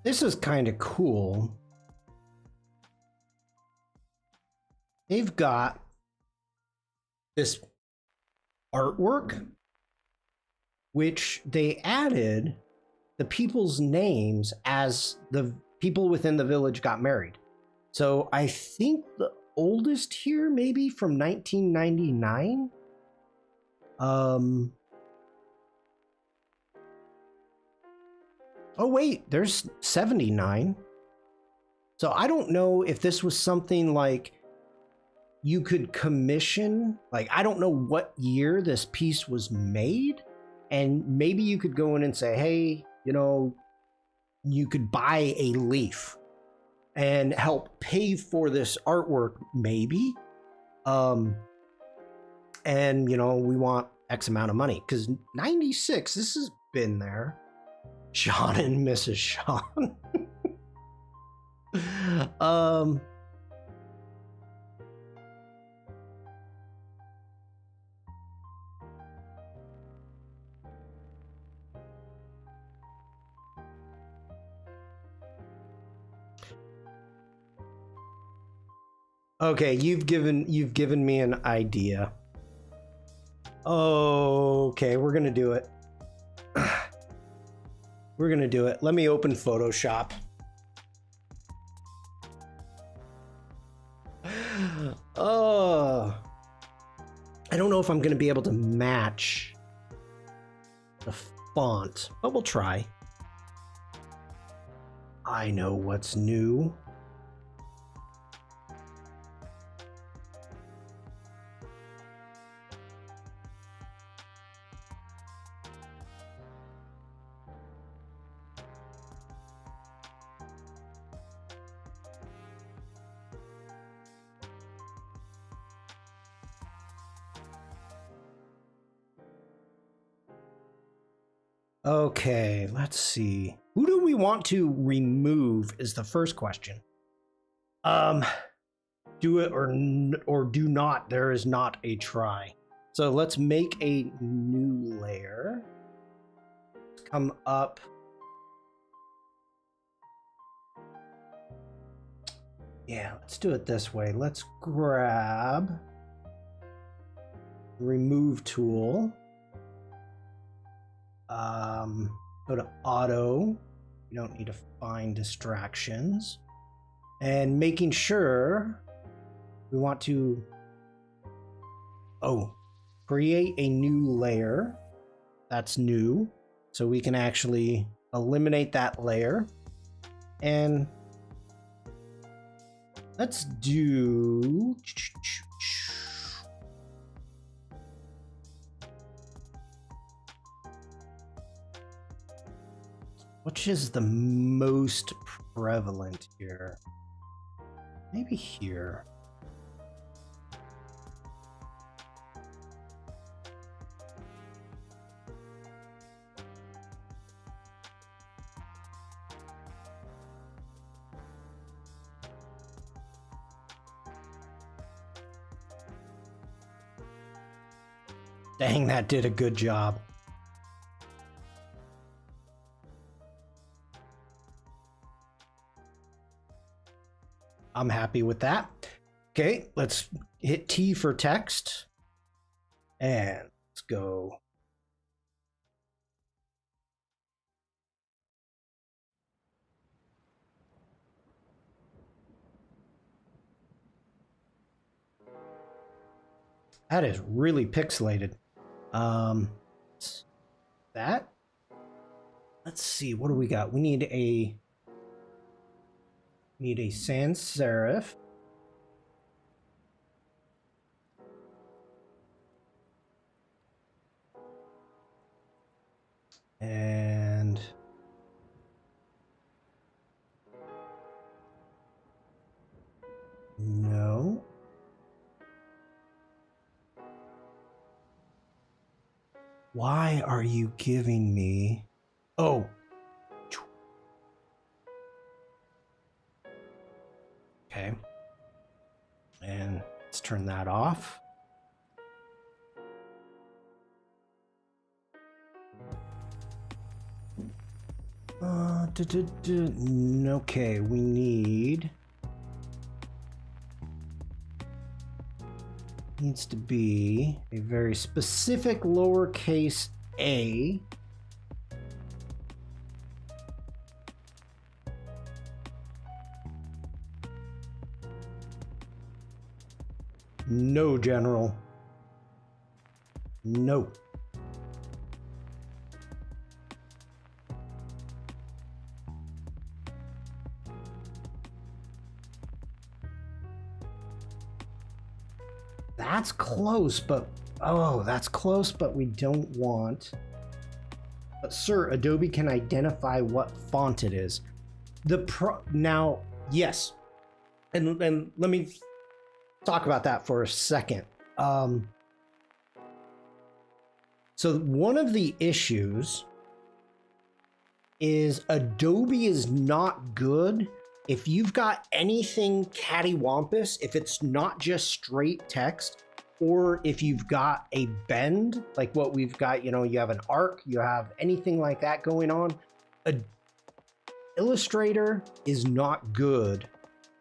This is kind of cool. They've got this artwork, which they added the people's names as the people within the village got married. So I think the oldest here, maybe from 1999. Oh wait, there's 79. So I don't know if this was something like you could commission, like I don't know what year this piece was made, and maybe you could go in and say, hey, you know, you could buy a leaf and help pay for this artwork, maybe. And you know, we want X amount of money, because 96, this has been there. Shawn and Mrs. Shawn. Okay, you've given me an idea. Okay, we're gonna do it. We're gonna do it. Let me open Photoshop. Oh, I don't know if I'm gonna be able to match the font, but we'll try. I know what's new. Okay, let's see. Who do we want to remove is the first question. Do it or do not. There is not a try. So let's make a new layer. Come up. Yeah, let's do it this way. Let's grab the remove tool. Go to auto. You don't need to find distractions. And making sure we want to create a new layer. That's new. So we can actually eliminate that layer. And let's do which is the most prevalent here? Maybe here. Dang, that did a good job. I'm happy with that. Okay, let's hit T for text. And let's go. That is really pixelated. That. Let's see, what do we got? We need a sans serif. And no. Why are you giving me? Oh. Okay. And let's turn that off. Okay, we needs to be a very specific lowercase a. No, General. No. That's close, but oh, that's close, but we don't want. But sir, Adobe can identify what font it is. Now, yes, and let me talk about that for a second. So one of the issues is Adobe is not good if you've got anything cattywampus, if it's not just straight text, or if you've got a bend, like what we've got, you know, you have an arc, you have anything like that going on. Illustrator is not good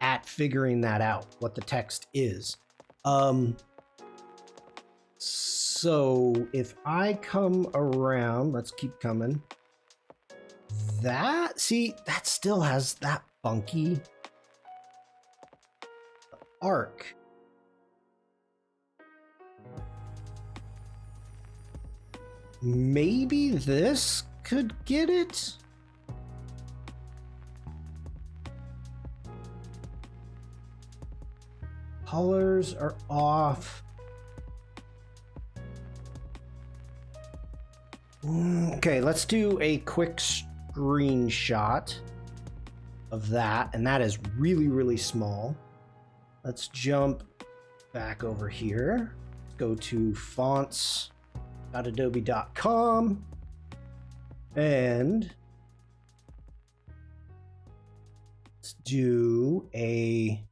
at figuring that out, what the text is. So if I come around, let's keep coming. That still has that funky arc. Maybe this could get it. Colors are off. Okay, let's do a quick screenshot of that, and that is really, really small. Let's jump back over here. Go to fonts.adobe.com and let's do a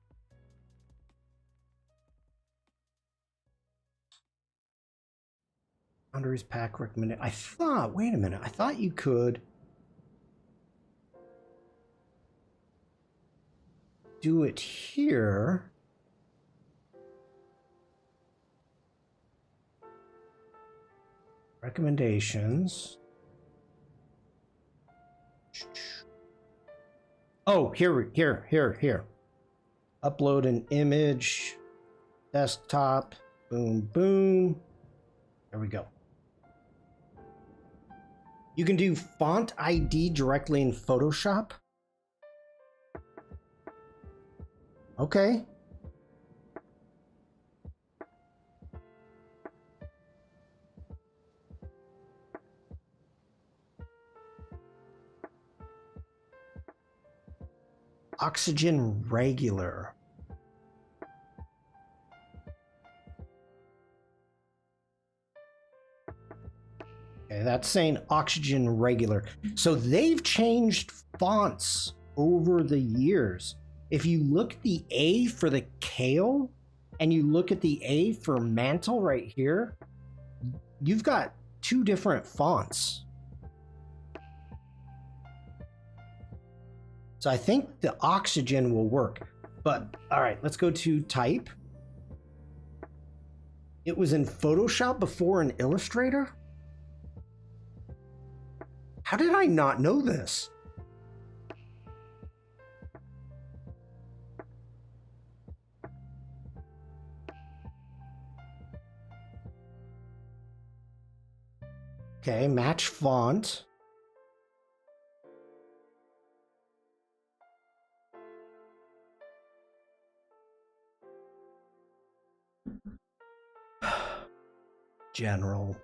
boundaries pack recommended. Wait a minute, I thought you could do it here. Recommendations. Oh, here. Upload an image, desktop, boom, boom. There we go. You can do font ID directly in Photoshop. Okay. Oxygen regular. Okay, that's saying oxygen regular. So they've changed fonts over the years. If you look at the A for the kale and you look at the A for mantle right here, you've got two different fonts. So I think the oxygen will work. But all right, let's go to type. It was in Photoshop before in Illustrator? How did I not know this? Okay, match font. General.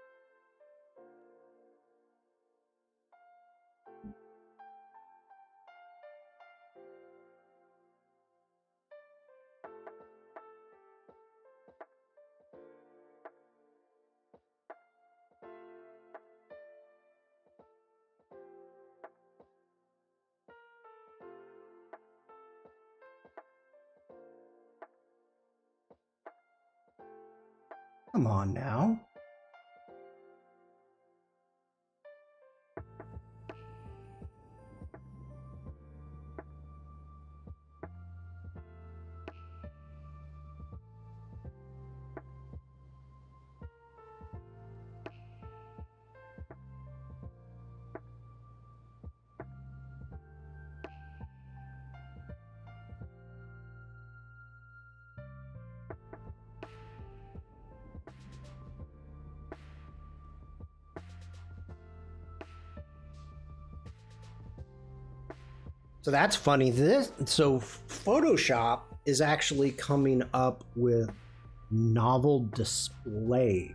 Come on now. So that's funny. So Photoshop is actually coming up with Novel display.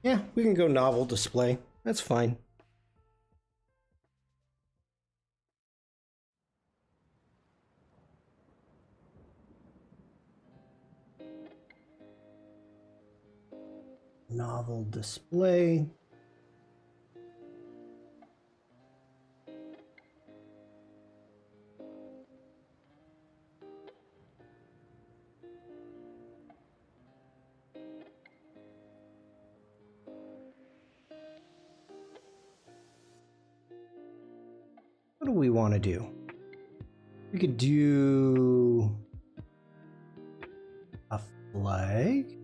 Yeah, we can go novel display. That's fine. Novel display. What do we want to do? We could do a flag.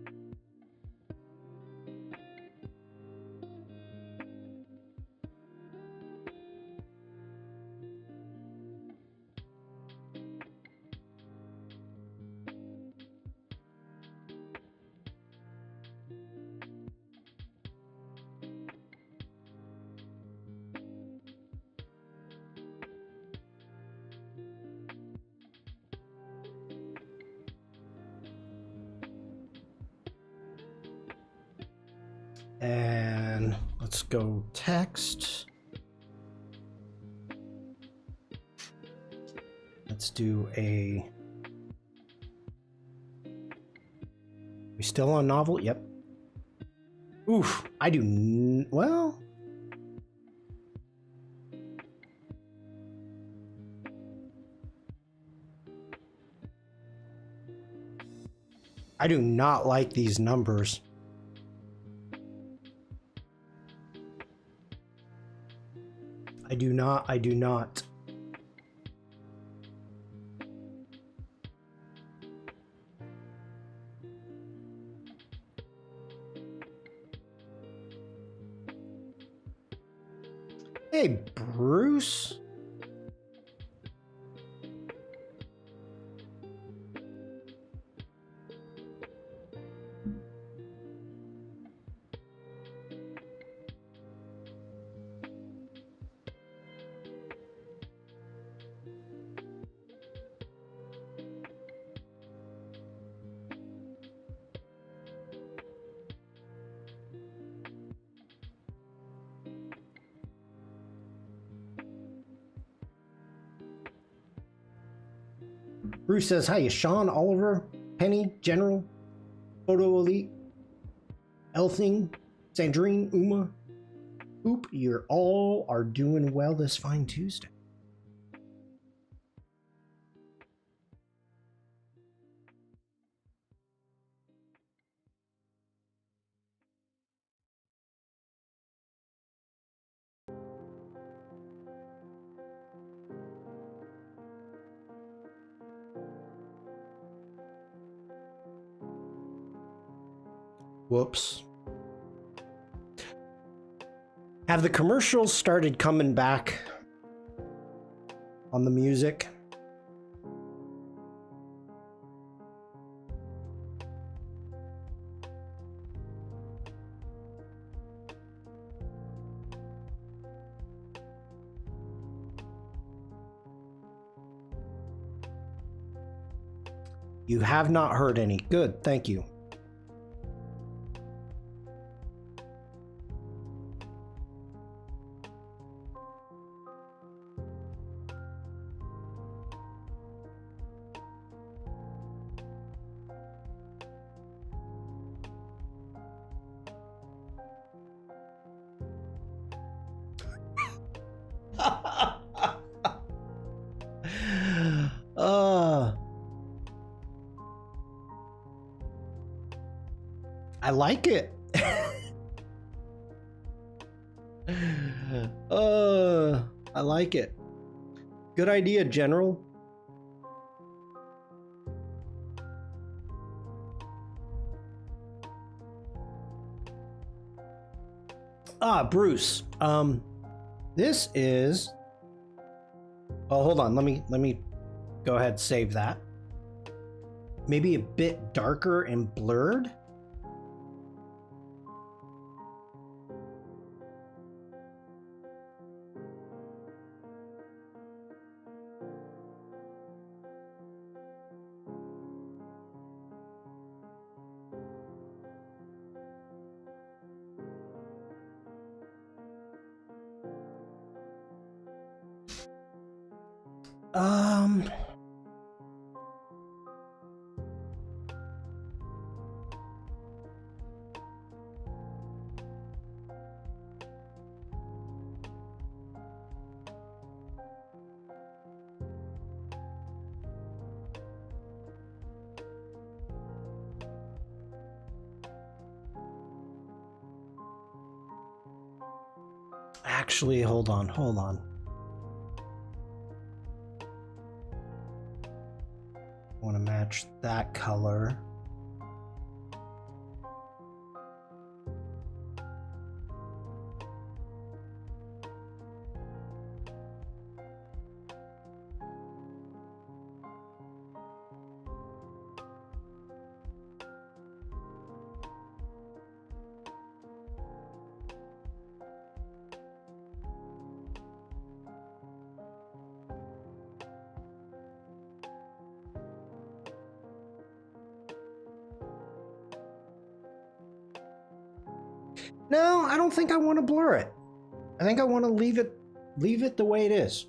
And let's go text. Let's do a... We still on novel? Yep. Oof, I do... Well... I do not like these numbers. I do not. Hey, Bruce. Bruce says, hi, Shawn, Oliver, Penny, General, Photo Elite, Elthing, Sandrine, Uma. Oop, you're all are doing well this fine Tuesday. Whoops. Have the commercials started coming back on the music? You have not heard any. Good, thank you. I like it. I like it. Good idea, General. Bruce. This is... Oh, hold on. Let me go ahead and save that. Maybe a bit darker and blurred. Um... Actually, hold on. I want to match that color. No, I don't think I want to blur it. I think I want to leave it the way it is.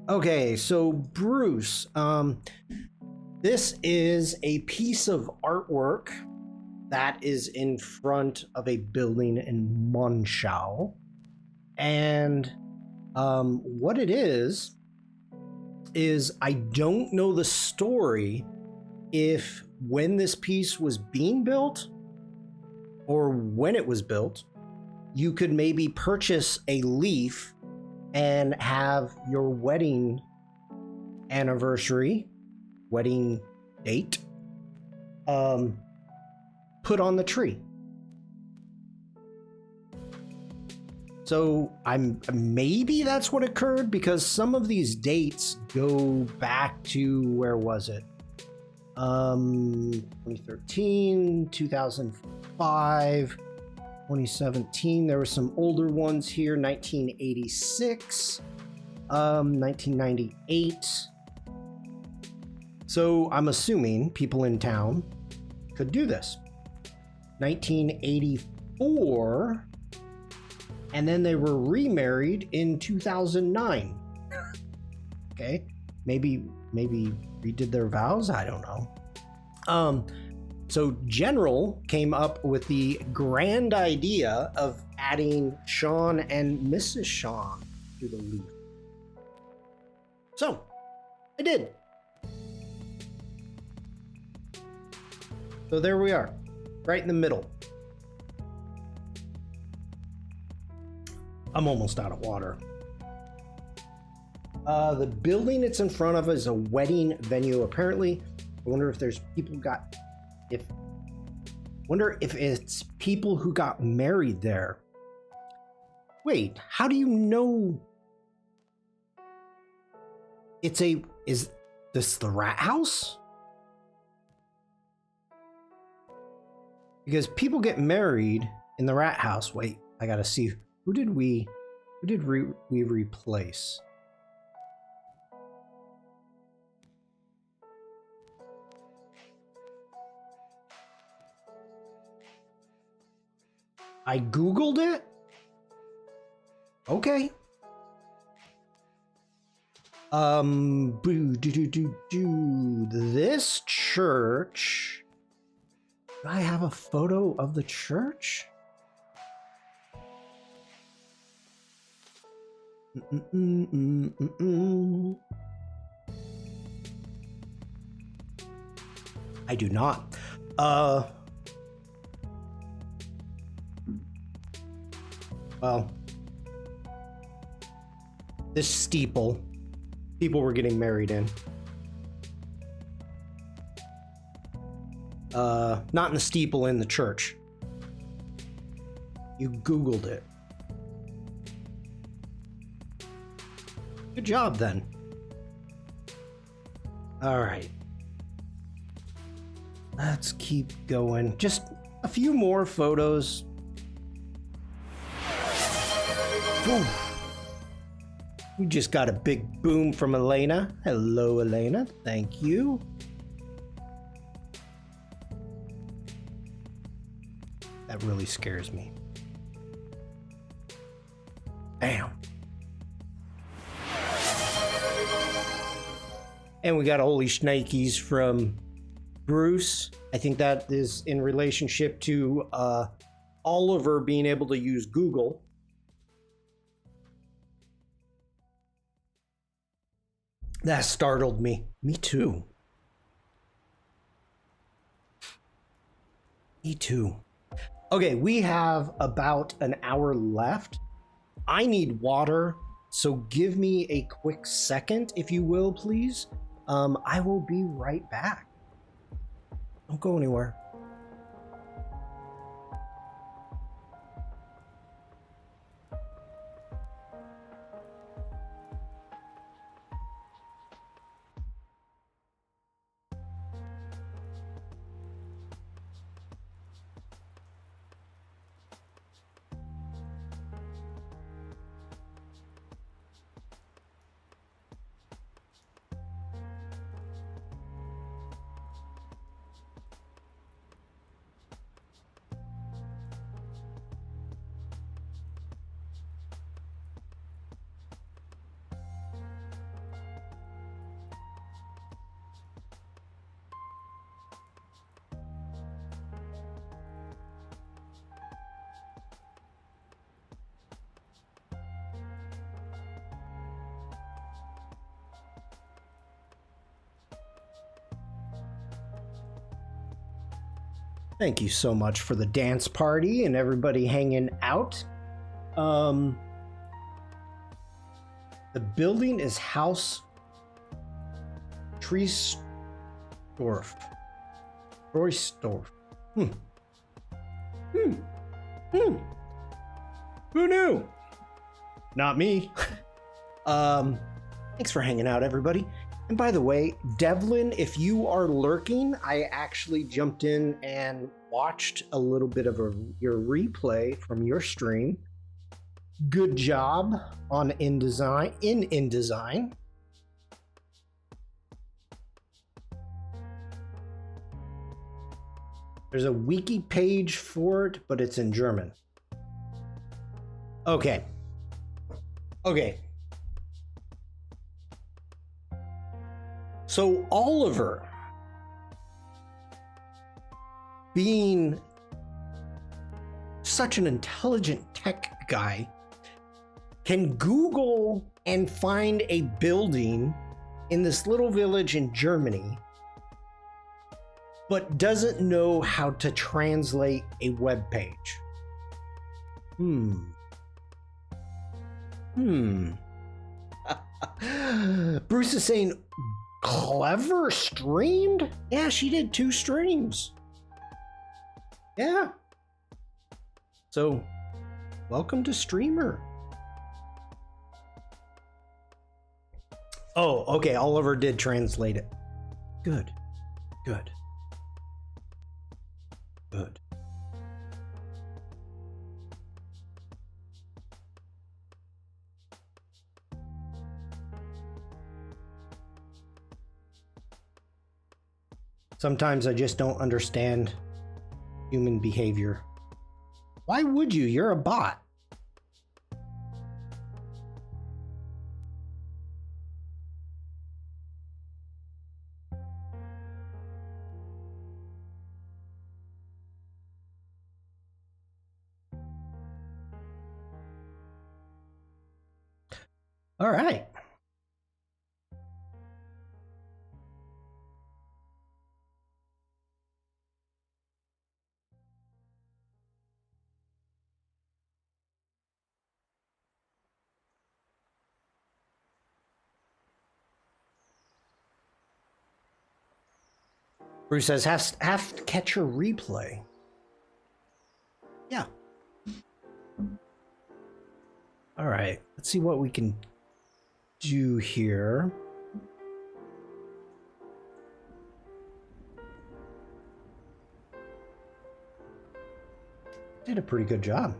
Okay, so Bruce, this is a piece of artwork that is in front of a building in Monschau. And what it is I don't know the story if when this piece was being built or when it was built, you could maybe purchase a leaf and have your wedding anniversary, wedding date, put on the tree. So maybe that's what occurred, because some of these dates go back to, where was it? 2013, 2005, 2017. There were some older ones here, 1986, 1998. So I'm assuming people in town could do this. 1984, and then they were remarried in 2009. Okay, maybe redid their vows. I don't know. So General came up with the grand idea of adding Shawn and Mrs. Shawn to the leaf. So I did. So there we are, right in the middle. I'm almost out of water. The building it's in front of is a wedding venue, apparently. I wonder if there's people wonder if it's people who got married there. Wait, how do you know? Is this the rat house? Because people get married in the rat house. Wait, I gotta see. Who did we replace? I Googled it? Okay. This church. Do I have a photo of the church? I do not. Well, this steeple, people were getting married in. Not in the steeple, in the church. You Googled it. Good job, then. All right. Let's keep going. Just a few more photos. Oof. We just got a big boom from Elena. Hello, Elena. Thank you. That really scares me. Bam. And we got holy shnikes from Bruce. I think that is in relationship to Oliver being able to use Google. That startled me. Me too. Me too. Okay, we have about an hour left. I need water, so give me a quick second, if you will, please. I will be right back. Don't go anywhere. Thank you so much for the dance party and everybody hanging out. The building is House Treesdorf. Treesdorf. Who knew? Not me. Thanks for hanging out, everybody. And by the way, Devlin, if you are lurking, I actually jumped in and watched a little bit of your replay from your stream. Good job on InDesign. There's a wiki page for it, but it's in German. Okay. So Oliver, being such an intelligent tech guy, can Google and find a building in this little village in Germany, but doesn't know how to translate a web page. Bruce is saying, Clever streamed? Yeah, she did 2 streams. Yeah. So, welcome to Streamer. Oh, okay, Oliver did translate it. Good. Sometimes I just don't understand human behavior. Why would you? You're a bot. All right. Bruce says, have to catch your replay. Yeah. All right. Let's see what we can do here. Did a pretty good job.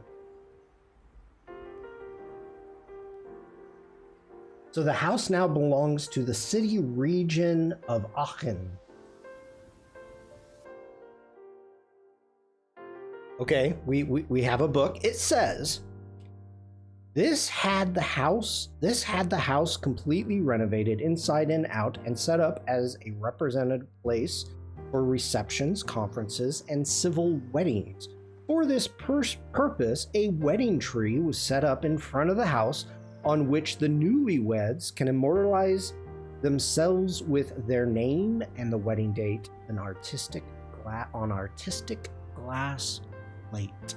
So the house now belongs to the city region of Aachen. Okay, we have a book. It says this had the house completely renovated inside and out and set up as a representative place for receptions, conferences, and civil weddings. For this purpose, a wedding tree was set up in front of the house on which the newlyweds can immortalize themselves with their name and the wedding date on artistic glass plate.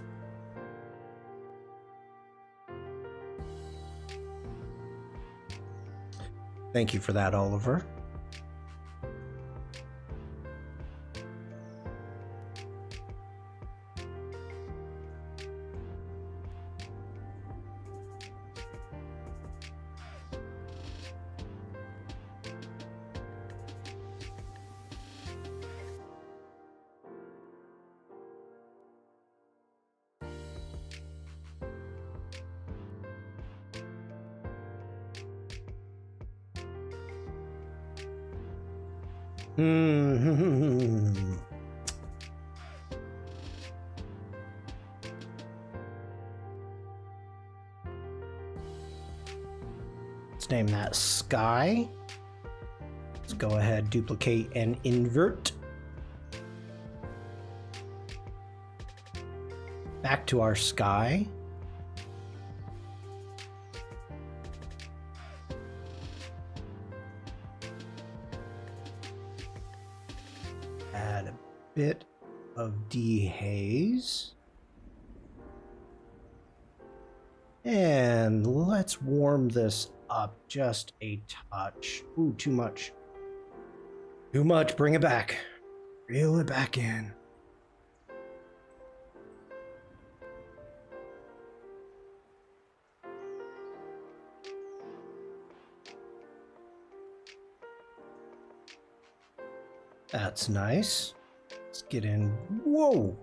Thank you for that, Oliver. Let's name that sky. Let's go ahead, duplicate and invert. Back to our sky. Add a bit of dehaze. And let's warm this up just a touch. Ooh, too much. Too much, bring it back. Reel it back in. That's nice. Let's get in. Whoa!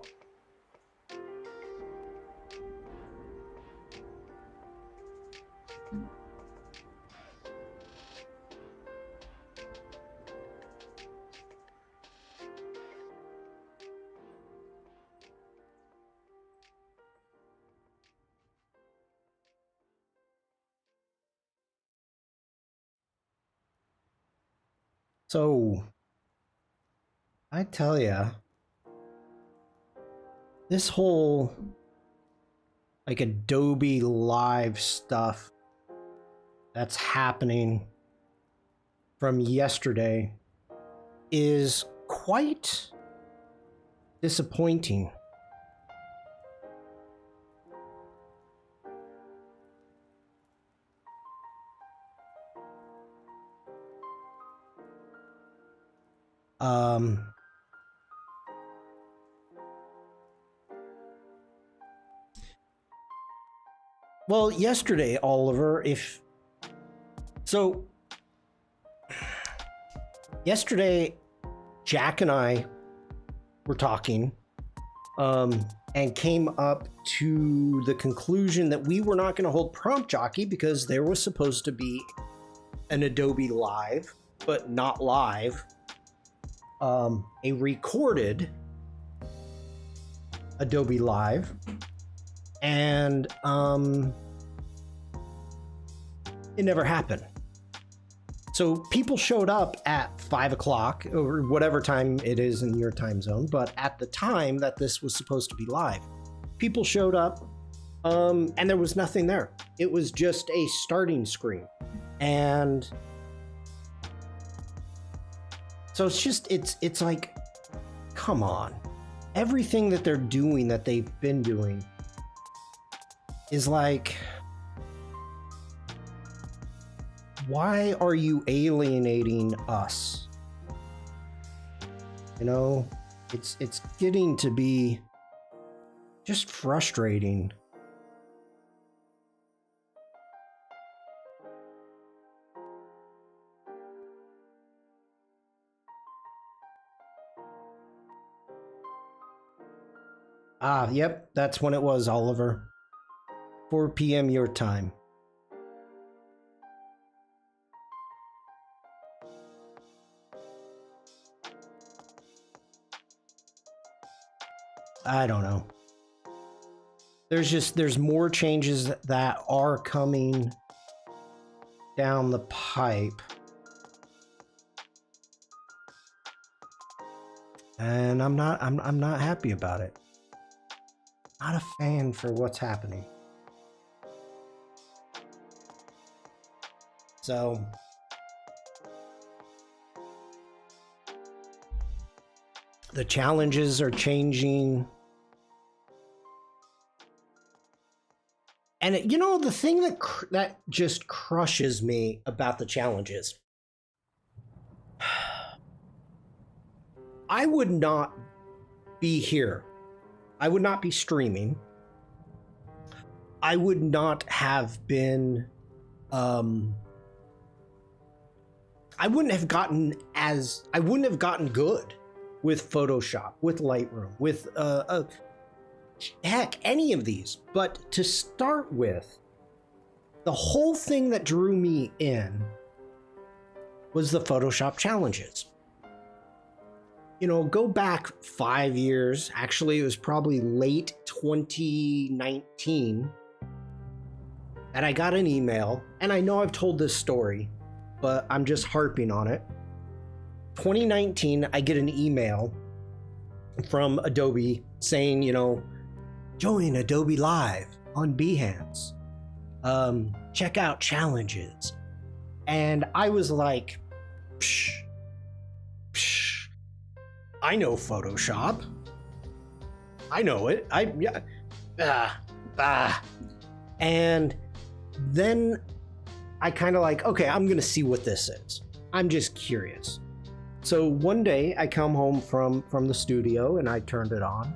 So, I tell ya, this whole like Adobe Live stuff that's happening from yesterday is quite disappointing. Well, yesterday, Oliver, yesterday, Jack and I were talking, and came up to the conclusion that we were not going to hold Prompt Jockey because there was supposed to be an Adobe Live, but not live, a recorded Adobe Live, and it never happened. So people showed up at 5 o'clock or whatever time it is in your time zone, but at the time that this was supposed to be live, people showed up, and there was nothing there. It was just a starting screen. And so it's like, come on. Everything that they're doing, that they've been doing, is like, why are you alienating us? You know, it's getting to be just frustrating. Ah, yep, that's when it was, Oliver. 4 p.m. your time. I don't know. There's more changes that are coming down the pipe. And I'm not happy about it. Not a fan for what's happening. So the challenges are changing. And you know, the thing that just crushes me about the challenges, I would not be here. I would not be streaming. I would not have been, I wouldn't have gotten good with Photoshop, with Lightroom, with, heck, any of these. But to start with, the whole thing that drew me in was the Photoshop challenges. You know, go back 5 years. Actually, it was probably late 2019 that I got an email, and I know I've told this story, but I'm just harping on it. 2019, I get an email from Adobe saying, you know, join Adobe Live on Behance. Check out challenges. And I was like, psh, psh, I know Photoshop. I know it. And then I kind of like, okay, I'm gonna see what this is. I'm just curious. So one day I come home from the studio and I turned it on,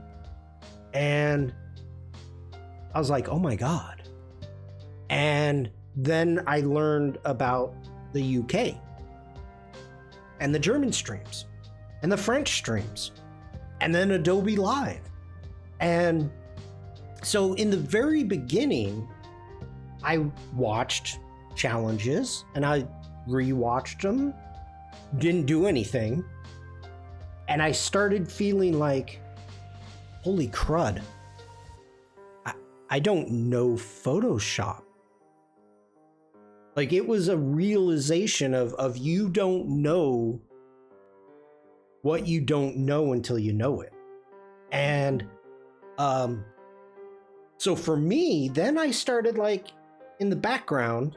and I was like, oh my God. And then I learned about the UK and the German streams and the French streams and then Adobe Live. And so in the very beginning, I watched challenges and I rewatched them, didn't do anything. And I started feeling like, holy crud, I don't know Photoshop. Like, it was a realization of you don't know what you don't know until you know it. And so for me, then I started like in the background,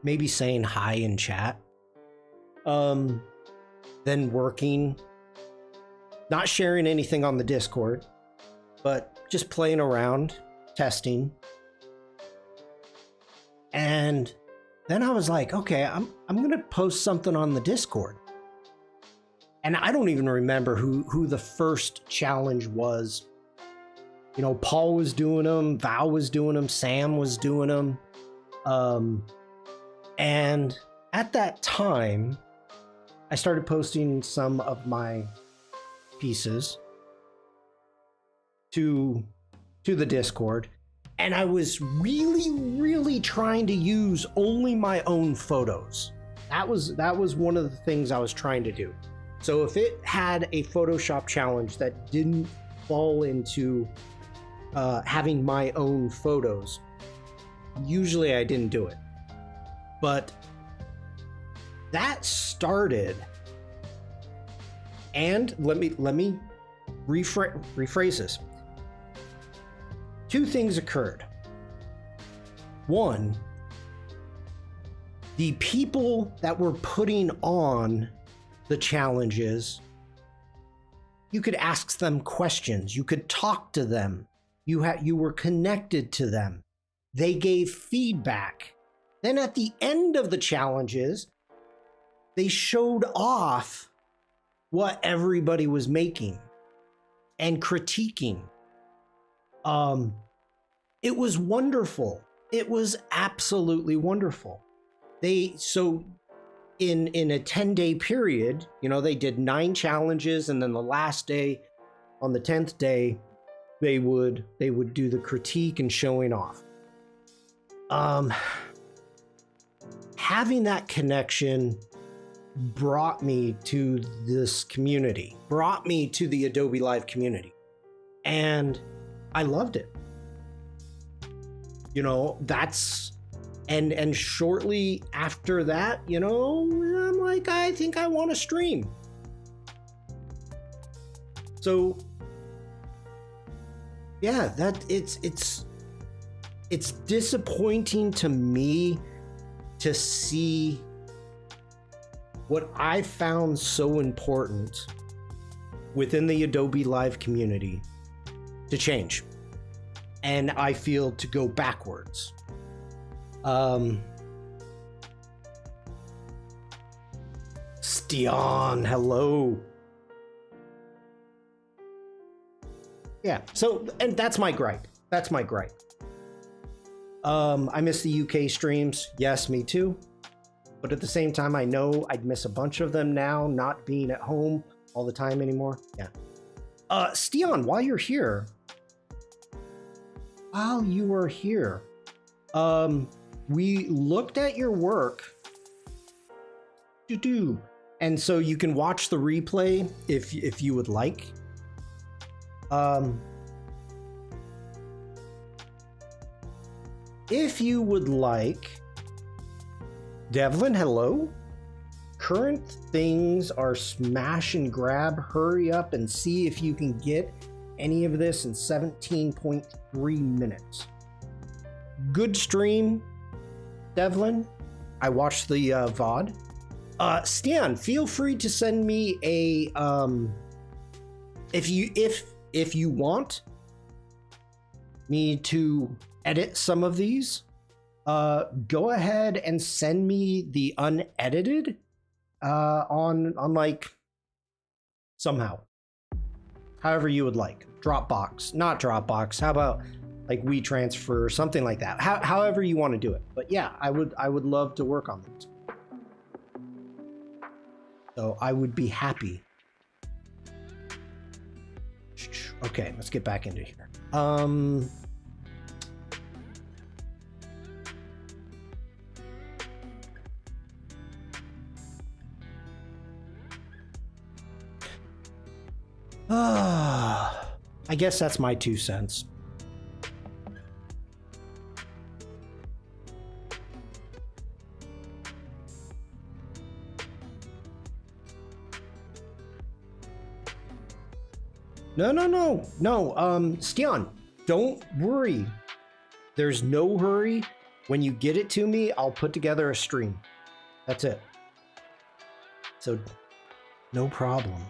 maybe saying hi in chat, then working, not sharing anything on the Discord, but just playing around, testing. And then I was like, okay, I'm gonna post something on the Discord. And I don't even remember who the first challenge was. You know, Paul was doing them, Val was doing them, Sam was doing them. And at that time, I started posting some of my pieces to the Discord, and I was really trying to use only my own photos. That was one of the things I was trying to do. So if it had a Photoshop challenge that didn't fall into having my own photos, usually I didn't do it. But that started, and let me rephrase this. Two things occurred. One, the people that were putting on the challenges, you could ask them questions, you could talk to them, you were connected to them. They gave feedback. Then at the end of the challenges, they showed off what everybody was making and critiquing. It was wonderful. It was absolutely wonderful. So in a 10-day period, you know, they did 9 challenges, and then the last day, on the 10th day, they would do the critique and showing off. Having that connection brought me to this community, brought me to the Adobe Live community. And I loved it. You know, that's, and shortly after that, you know, I'm like, I think I want to stream. So yeah, that it's disappointing to me to see what I found so important within the Adobe Live community to change. And I feel to go backwards. Shawn, hello. Yeah, so, and that's my gripe. That's my gripe. I miss the UK streams. Yes, me too. But at the same time, I know I'd miss a bunch of them now, not being at home all the time anymore. Yeah. Shawn, while you're here, we looked at your work. And so you can watch the replay if you would like. If you would like, Devlin, hello. Current things are smash and grab. Hurry up and see if you can get any of this in 17.3 minutes. Good stream, Devlin. I watched the VOD. Stan, feel free to send me a if you want me to edit some of these, go ahead and send me the unedited on like somehow, however you would like. Dropbox, not Dropbox. How about like WeTransfer or something like that? However you want to do it. But yeah, I would love to work on this. So I would be happy. Okay, let's get back into here. I guess that's my 2 cents. No, Shawn, don't worry. There's no hurry. When you get it to me, I'll put together a stream. That's it. So, no problem.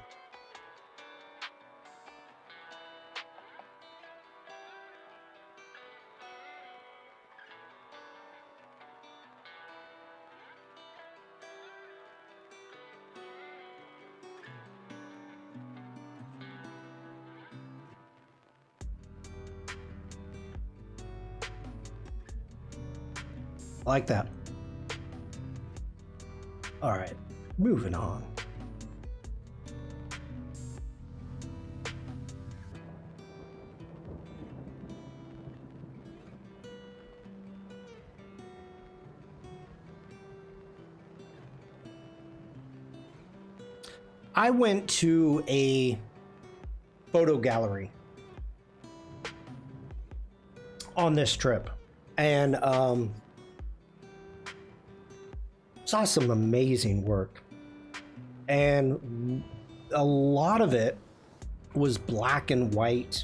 I like that. All right, moving on. I went to a photo gallery on this trip and saw some amazing work, and a lot of it was black and white,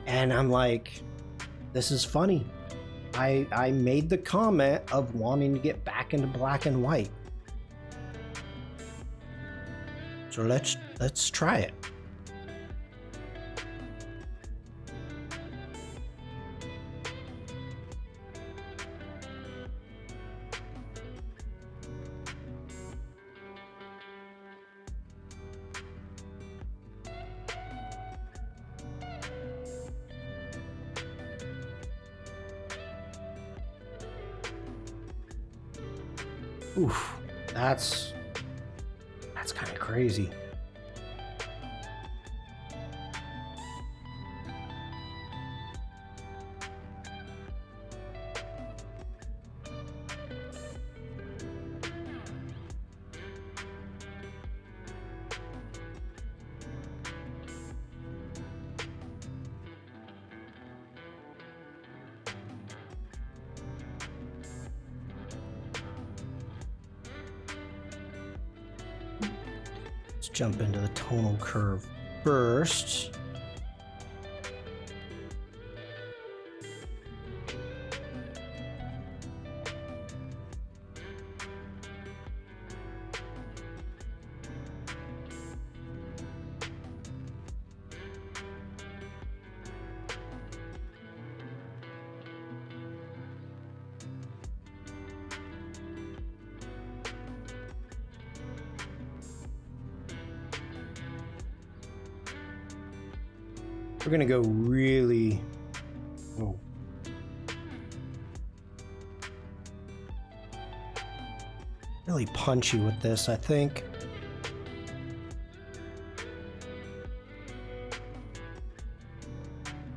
and I'm like, this is funny. I made the comment of wanting to get back into black and white, so let's try it. Oof, that's kind of crazy. jump into the tonal curve first. We're gonna go really, whoa. Really punchy with this, I think.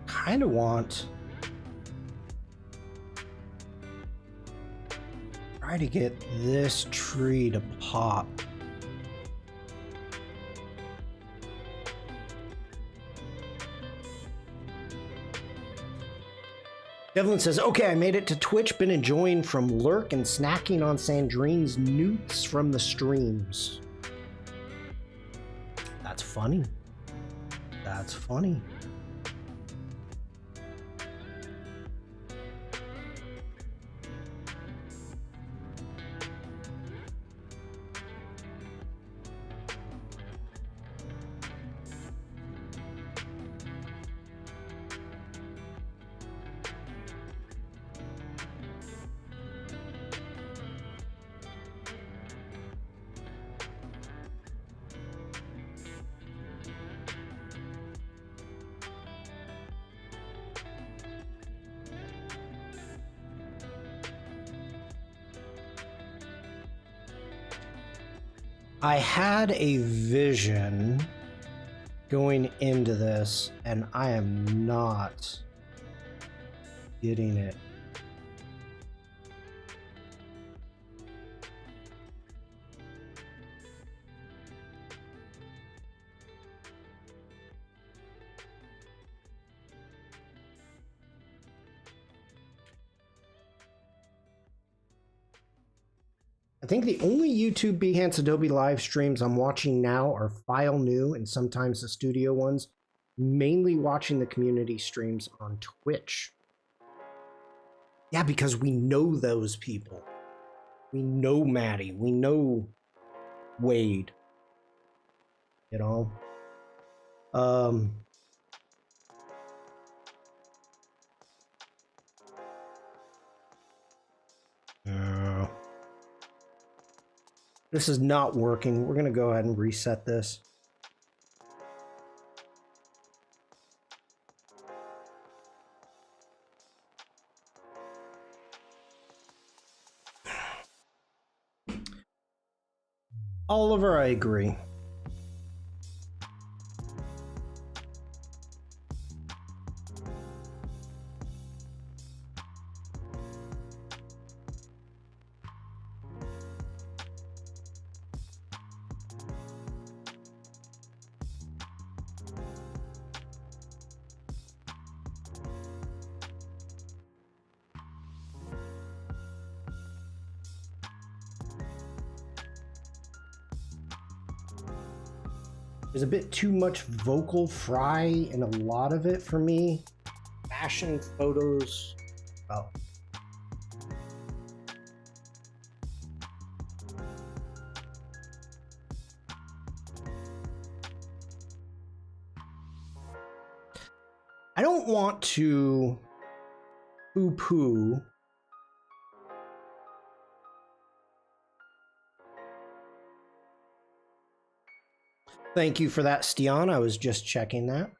Kind of want, try to get this tree to pop. Devlin says, okay, I made it to Twitch, been enjoying from lurk and snacking on Sandrine's newts from the streams. That's funny. That's funny. I had a vision going into this, and I am not getting it. I think the only YouTube Behance Adobe live streams I'm watching now are File New and sometimes the studio ones, mainly watching the community streams on Twitch. Yeah, because we know those people. We know Maddie. We know Wade. You know? This is not working. We're going to go ahead and reset this. Oliver, I agree. There's a bit too much vocal fry in a lot of it for me. Fashion photos. Oh. I don't want to poo-poo Thank you for that, Stian. I was just checking that.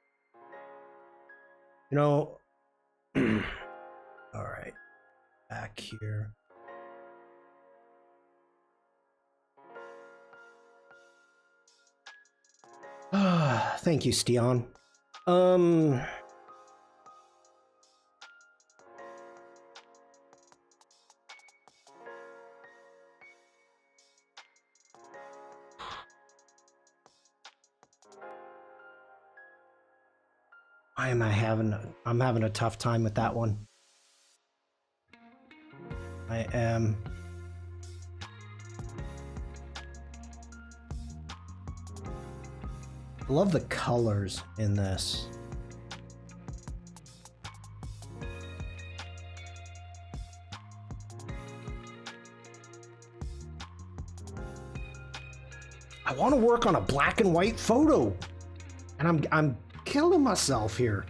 You know, all right, back here. Thank you, Stian. I'm having a tough time with that one. I am. I love the colors in this. I want to work on a black and white photo, and I'm killing myself here.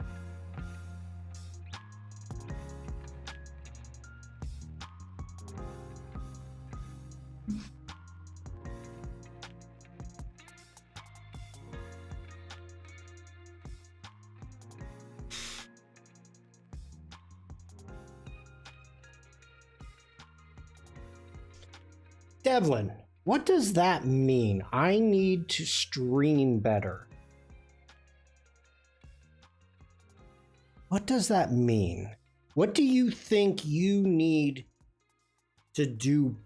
Devlin, what does that mean? I need to stream better. What does that mean? What do you think you need to do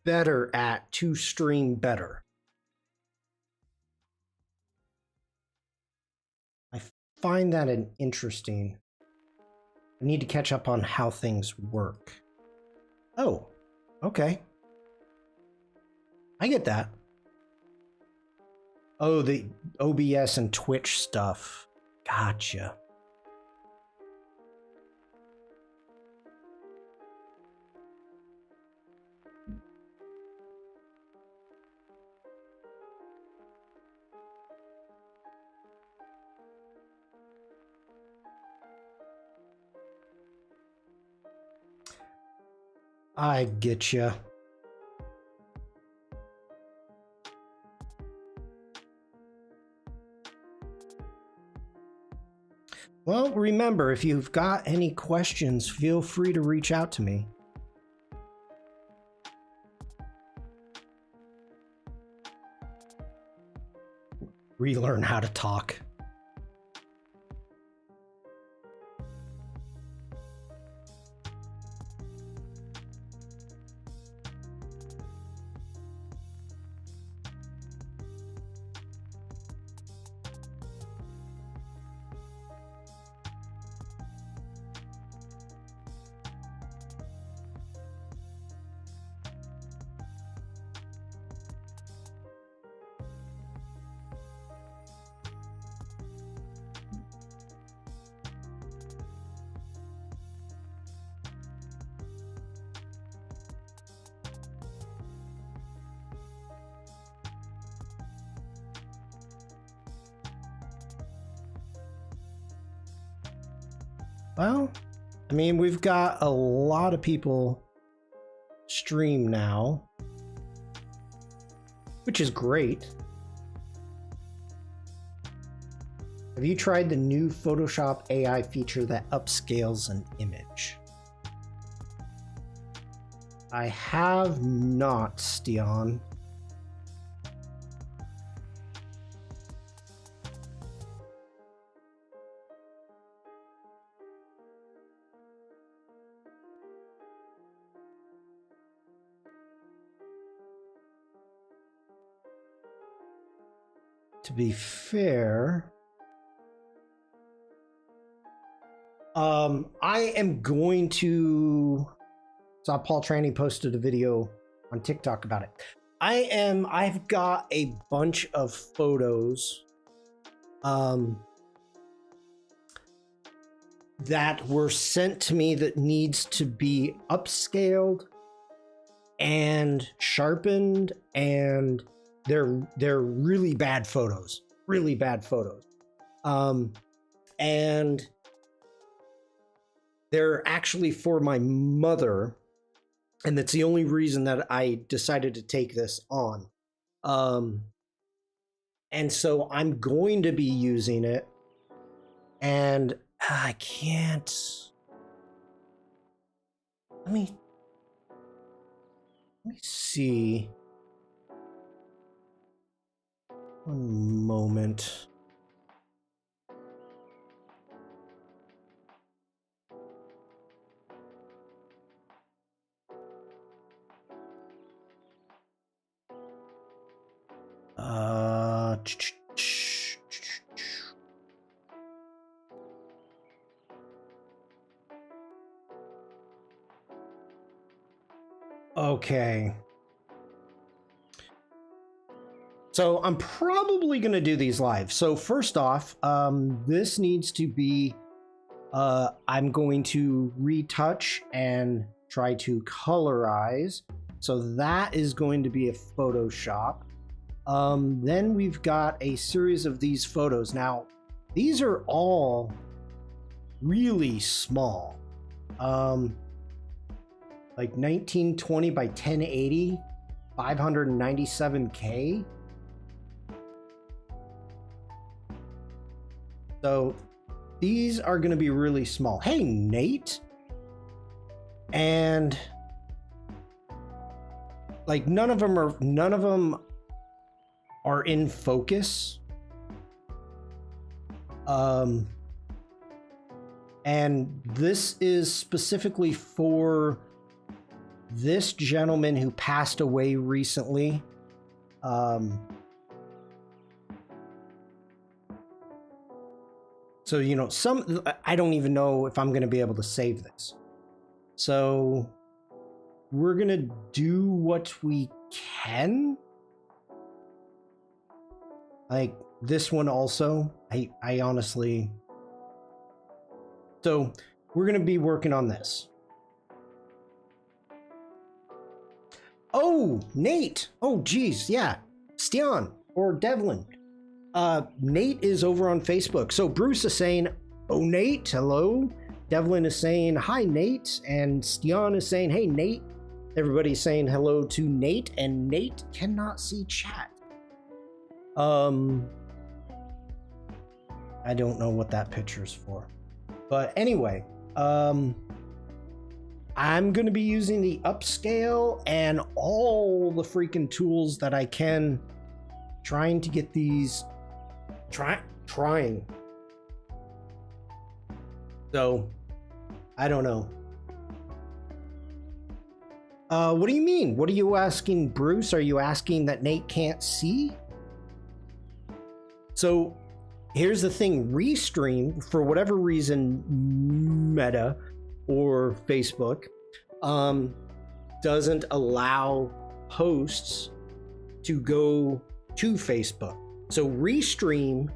better at to stream better? I find that an interesting. I need to catch up on how things work. Oh, okay. I get that. Oh, the OBS and Twitch stuff. Gotcha. I get you. Well, remember, if you've got any questions, feel free to reach out to me. Relearn how to talk. Well, I mean, we've got a lot of people stream now, which is great. Have you tried the new Photoshop AI feature that upscales an image? I have not, Stian. To be fair, I am going to. Saw Paul Tranny posted a video on TikTok about it. I've got a bunch of photos that were sent to me that needs to be upscaled and sharpened, and they're really bad photos. Really bad photos. And they're actually for my mother. And that's the only reason that I decided to take this on. And so I'm going to be using it. And I can't. Let me see. One moment. Okay. So I'm probably going to do these live. So first off, this needs to be, I'm going to retouch and try to colorize. So that is going to be a Photoshop. Then we've got a series of these photos. Now, these are all really small. Like 1920 by 1080, 597K. So these are going to be really small. Hey, Nate. And like none of them are in focus. And this is specifically for this gentleman who passed away recently. So, you know, I don't even know if I'm going to be able to save this. So we're going to do what we can. Like this one also, I honestly. So we're going to be working on this. Oh, Nate. Oh, geez. Yeah. Shawn or Devlin. Nate is over on Facebook. So Bruce is saying, oh, Nate, hello. Devlin is saying, hi, Nate. And Shawn is saying, hey, Nate. Everybody's saying hello to Nate, and Nate cannot see chat. I don't know what that picture's for. But anyway, I'm going to be using the upscale and all the freaking tools that I can, trying to get these, trying. So, I don't know. What do you mean? What are you asking, Bruce? Are you asking that Nate can't see? So, here's the thing. Restream, for whatever reason, Meta or Facebook doesn't allow posts to go to Facebook. So Restream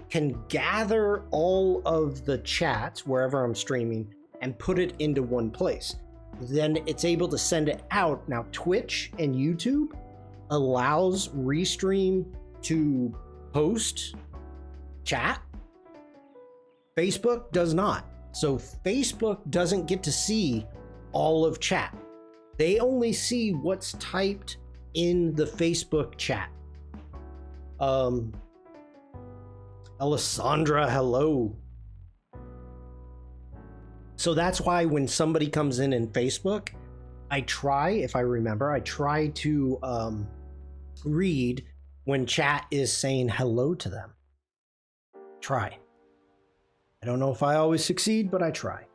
can gather all of the chats wherever I'm streaming and put it into one place. Then it's able to send it out. Now Twitch and YouTube allows Restream to post chat. Facebook does not. So Facebook doesn't get to see all of chat. They only see what's typed in the Facebook chat. Alessandra, hello. So that's why when somebody comes in Facebook, I try, if I remember, I try to read when chat is saying hello to them. Try. I don't know if I always succeed, but I try.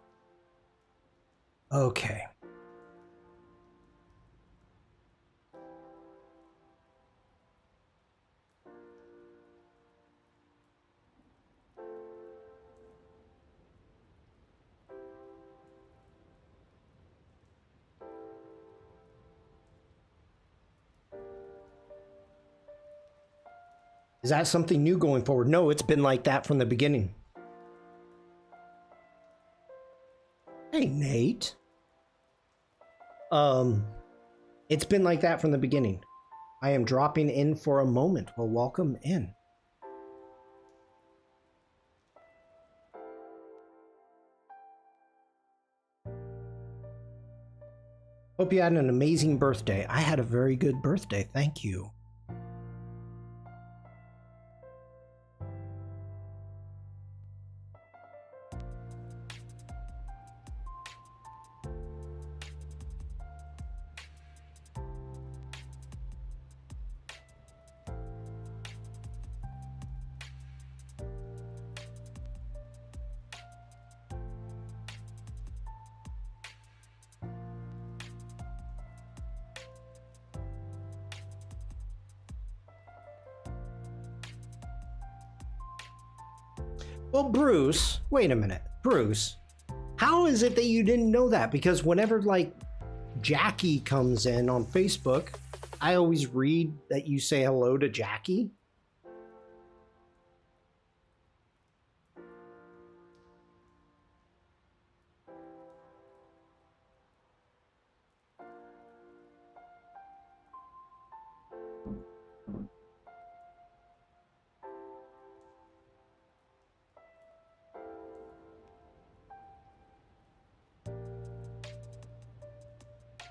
Okay. Is that something new going forward? No, it's been like that from the beginning. Hey, Nate. It's been like that from the beginning. I am dropping in for a moment. Well, welcome in. Hope you had an amazing birthday. I had a very good birthday. Thank you. Well, Bruce, wait a minute. Bruce, how is it that you didn't know that? Because whenever, like, Jackie comes in on Facebook, I always read that you say hello to Jackie.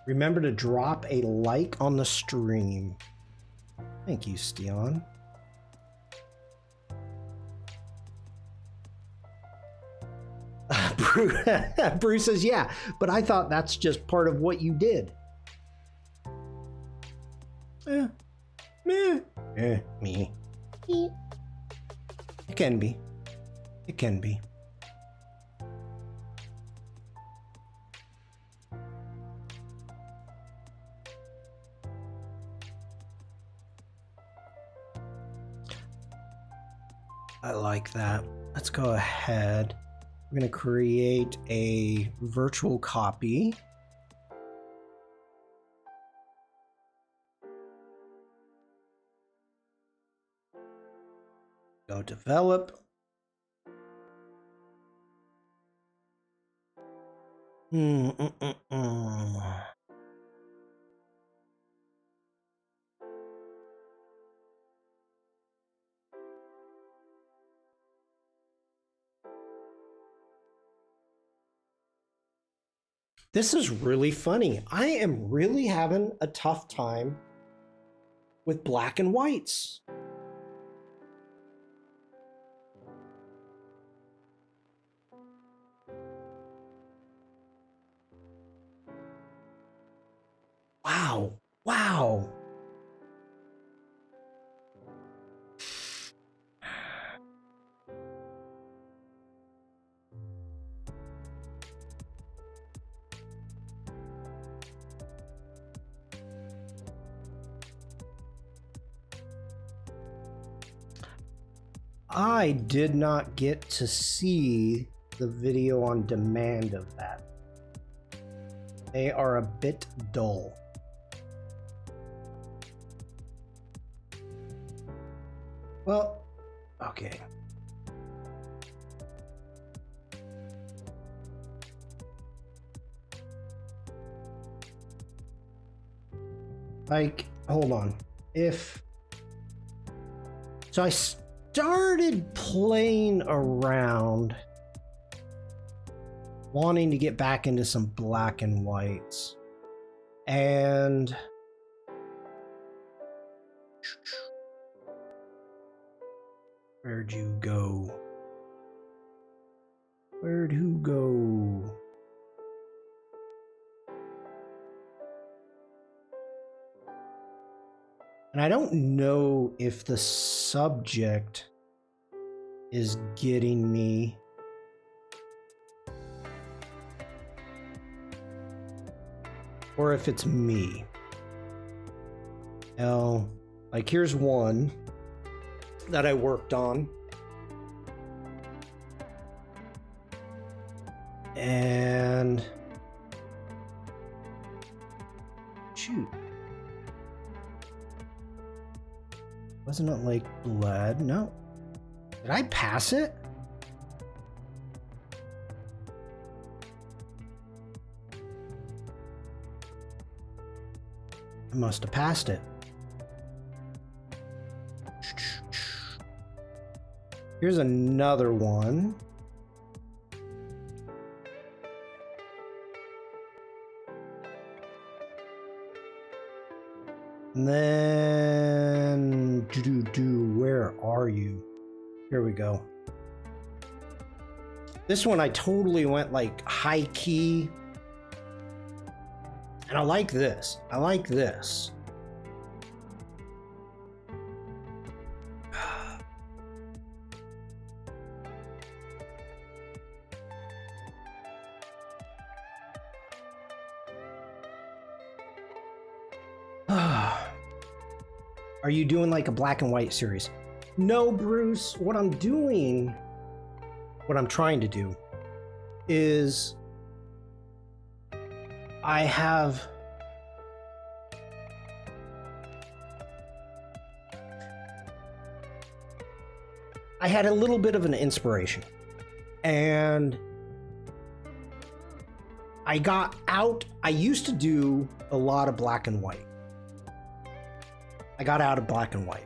Remember to drop a like on the stream. Thank you, Steon. Bruce says, yeah, but I thought that's just part of what you did. Me. It can be. It can be. I like that. Let's go ahead. We're going to create a virtual copy. Go develop. This is really funny. I am really having a tough time with black and whites. Wow. Wow. I did not get to see the video on demand of that. They are a bit dull. Well, okay. Like, hold on. So I started playing around, wanting to get back into some black and whites. And where'd you go? Where'd who go? And I don't know if the subject is getting me. Or if it's me. Now, like here's one that I worked on. And shoot. Wasn't it like blood? No. Did I pass it? I must have passed it. Here's another one. And then, where are you? Here we go. This one I totally went like high key. And I like this. I like this. Are you doing like a black and white series? No, Bruce. What I'm trying to do is I had a little bit of an inspiration, and I got out. I used to do a lot of black and white. I got out of black and white.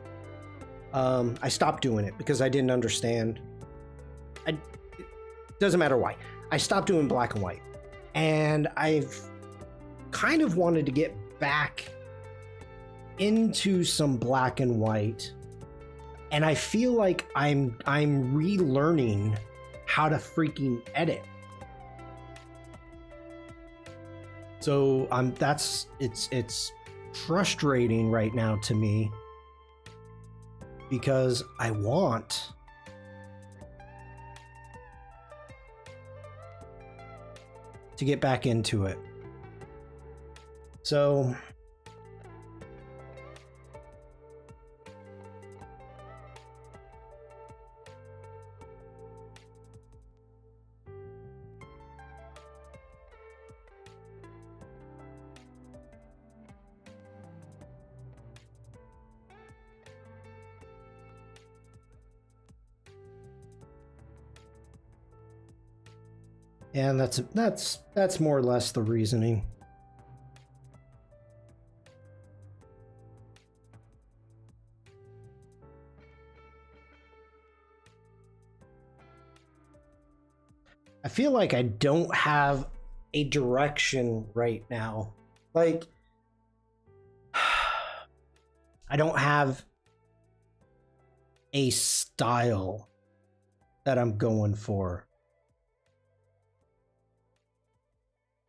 I stopped doing it because I didn't understand. It doesn't matter why. I stopped doing black and white, and I've kind of wanted to get back into some black and white, and I feel like I'm relearning how to freaking edit. So it's frustrating right now to me because I want to get back into it. So and that's more or less the reasoning. I feel like I don't have a direction right now. Like, I don't have a style that I'm going for.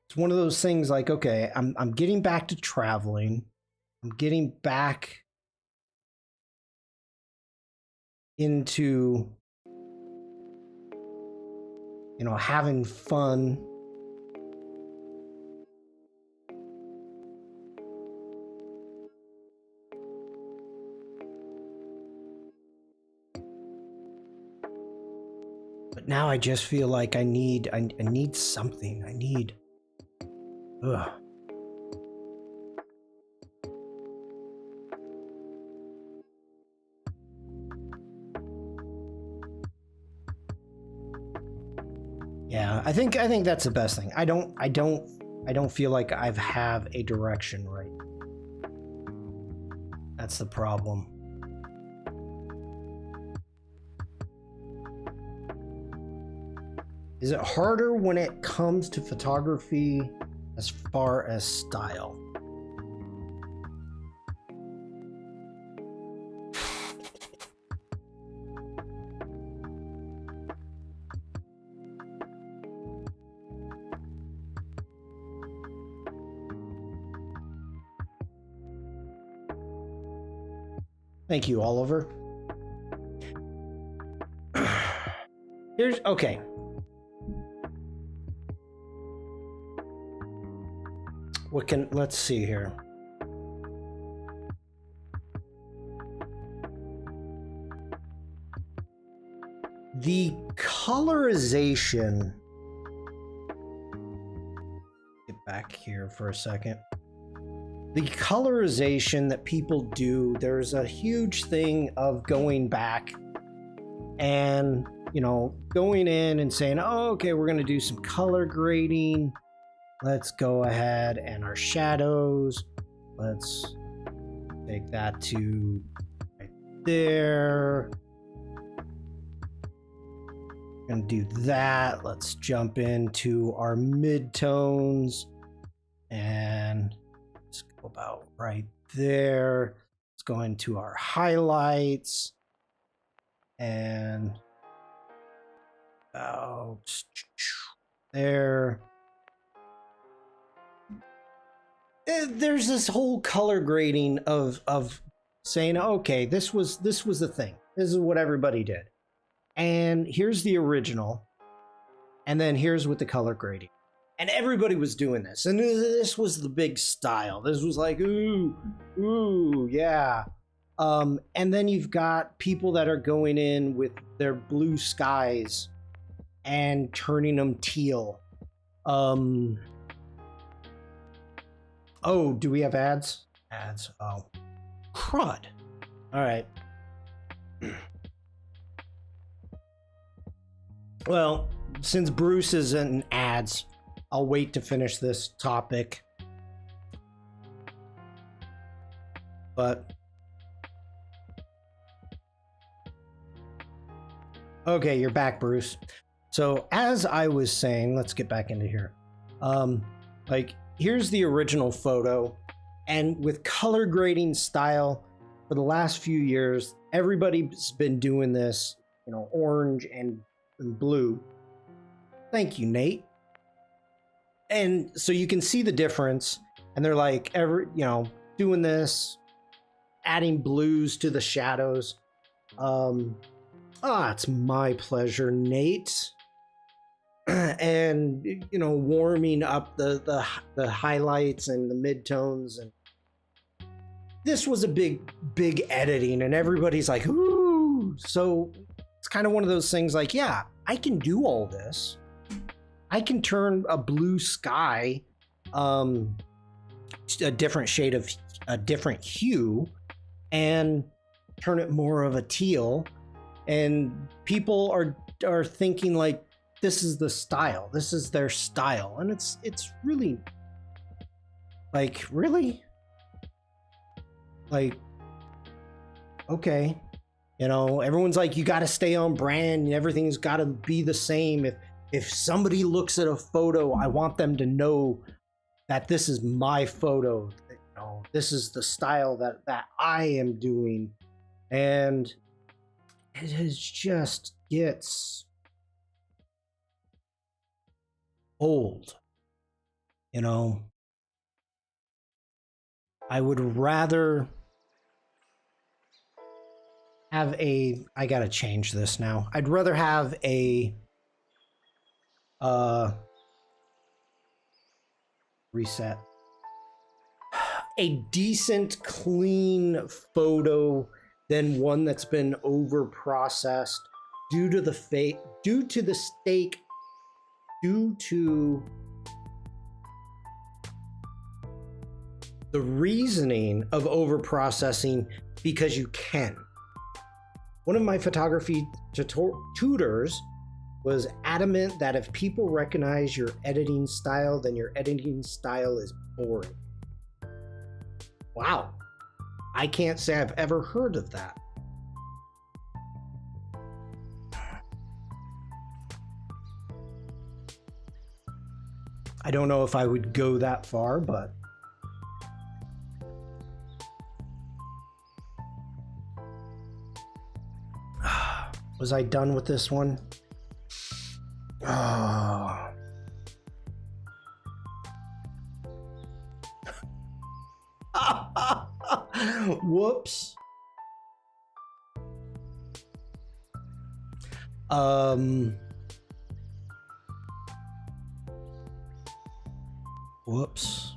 It's one of those things like, okay, I'm getting back to traveling. I'm getting back into, you know, having fun. But now I just feel like I need something. I need ugh. Yeah, I think that's the best thing. I don't feel like I have a direction right. That's the problem. Is it harder when it comes to photography as far as style? Thank you, Oliver. Okay. Let's see here. The colorization. Get back here for a second. The colorization that people do, there's a huge thing of going back and, you know, going in and saying, oh, okay, we're going to do some color grading. Let's go ahead and our shadows. Let's take that to right there. Gonna do that. Let's jump into our midtones and let's go about right there. Let's go into our highlights and about there. There's this whole color grading of saying, okay, this was the thing. This is what everybody did. And here's the original. And then here's with the color grading. And everybody was doing this. And this was the big style. This was like, ooh, yeah. And then you've got people that are going in with their blue skies and turning them teal. Oh, do we have ads? Ads. Oh, crud. All right. Well, since Bruce is in ads, I'll wait to finish this topic. But okay, you're back, Bruce. So as I was saying, let's get back into here. Like, here's the original photo, and with color grading style for the last few years, everybody's been doing this, you know, orange and blue. Thank you, Nate. And so you can see the difference, and they're like, doing this, adding blues to the shadows. It's my pleasure, Nate. And you know, warming up the highlights and the midtones, and this was a big editing, and everybody's like, ooh. So it's kind of one of those things like, yeah, I can do all this. I can turn a blue sky a different shade of a different hue and turn it more of a teal, and people are thinking like, this is the style, this is their style. And it's really like, really, like, okay, you know, everyone's like, you got to stay on brand and everything's got to be the same. If somebody looks at a photo, I want them to know that this is my photo, you know, this is the style that I am doing. And just gets old, you know. I would rather have I gotta change this now. I'd rather have reset, a decent, clean photo than one that's been over processed due to the reasoning of over processing, because you can. One of my photography tutors was adamant that if people recognize your editing style, then your editing style is boring. Wow. I can't say I've ever heard of that. I don't know if I would go that far, but was I done with this one? Oh. Whoops. Whoops.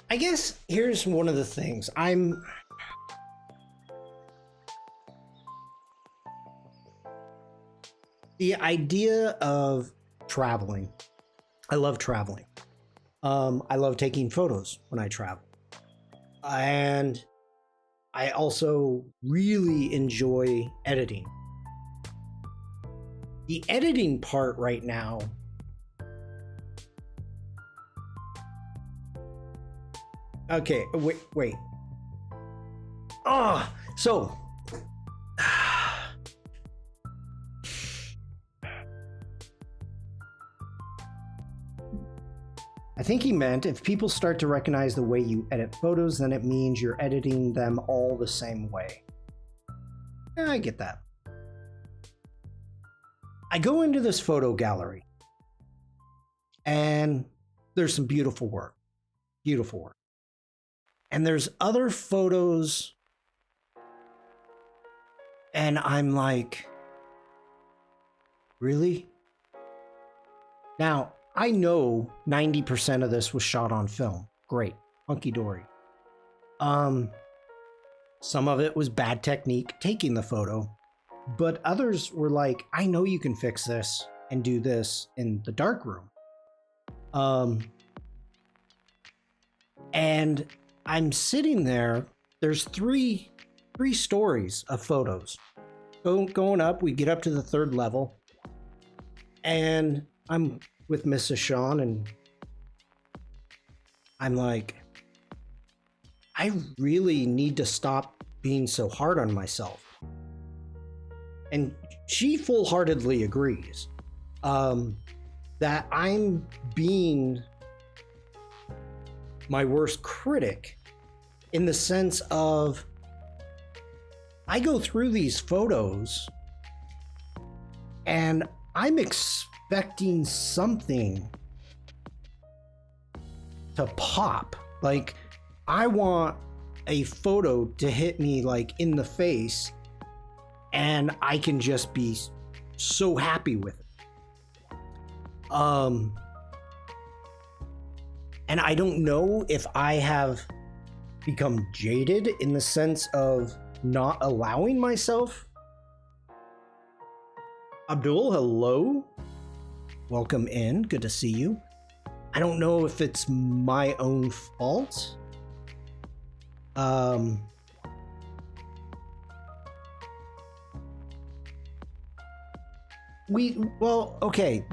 I guess here's one of the things. The idea of traveling. I love traveling. I love taking photos when I travel. And I also really enjoy editing. The editing part right now, okay, wait. So I think he meant if people start to recognize the way you edit photos, then it means you're editing them all the same way. Yeah, I get that. I go into this photo gallery and there's some beautiful work. And there's other photos and I'm like, Really? Now, I know 90% of this was shot on film. Great. Hunky dory. Some of it was bad technique taking the photo, but others were like, I know you can fix this and do this in the darkroom. And I'm sitting there. There's three stories of photos. Going up, we get up to the third level, and I'm with Mrs. Shawn, and I'm like, I really need to stop being so hard on myself. And she full-heartedly agrees that I'm being my worst critic, in the sense of I go through these photos and I'm expecting something to pop. Like, I want a photo to hit me like in the face and I can just be so happy with it. And I don't know if I have become jaded in the sense of not allowing myself. Abdul, hello. Welcome in. Good to see you. I don't know if it's my own fault. Well, okay,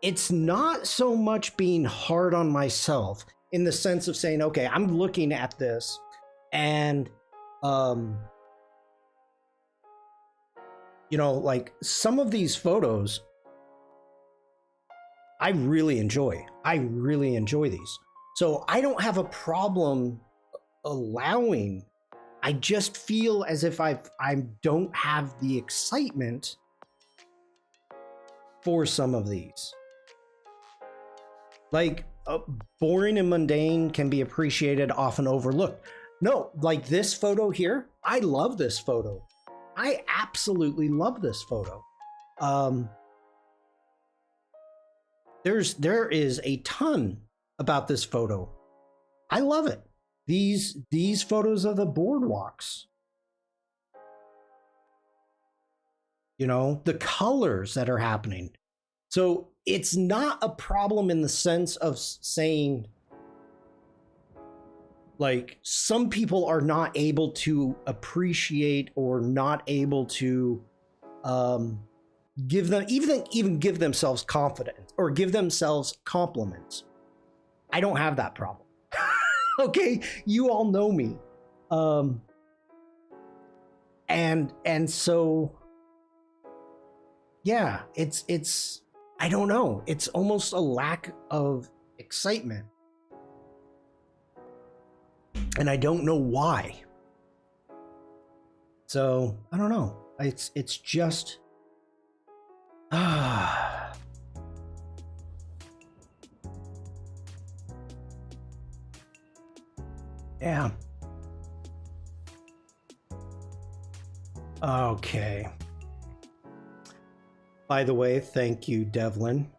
it's not so much being hard on myself in the sense of saying, okay, I'm looking at this and, you know, like some of these photos, I really enjoy these. So I don't have a problem allowing. I just feel as if I don't have the excitement for some of these. Like, boring and mundane can be appreciated, often overlooked. No, like this photo here, I love this photo. I absolutely love this photo. There is a ton about this photo. I love it. These photos of the boardwalks. You know, the colors that are happening. So it's not a problem in the sense of saying, like, some people are not able to appreciate or not able to give themselves confidence or give themselves compliments. I don't have that problem. Okay, you all know me. And so yeah, it's I don't know. It's almost a lack of excitement. And I don't know why. So, I don't know. It's just yeah. Okay. By the way, thank you, Devlin.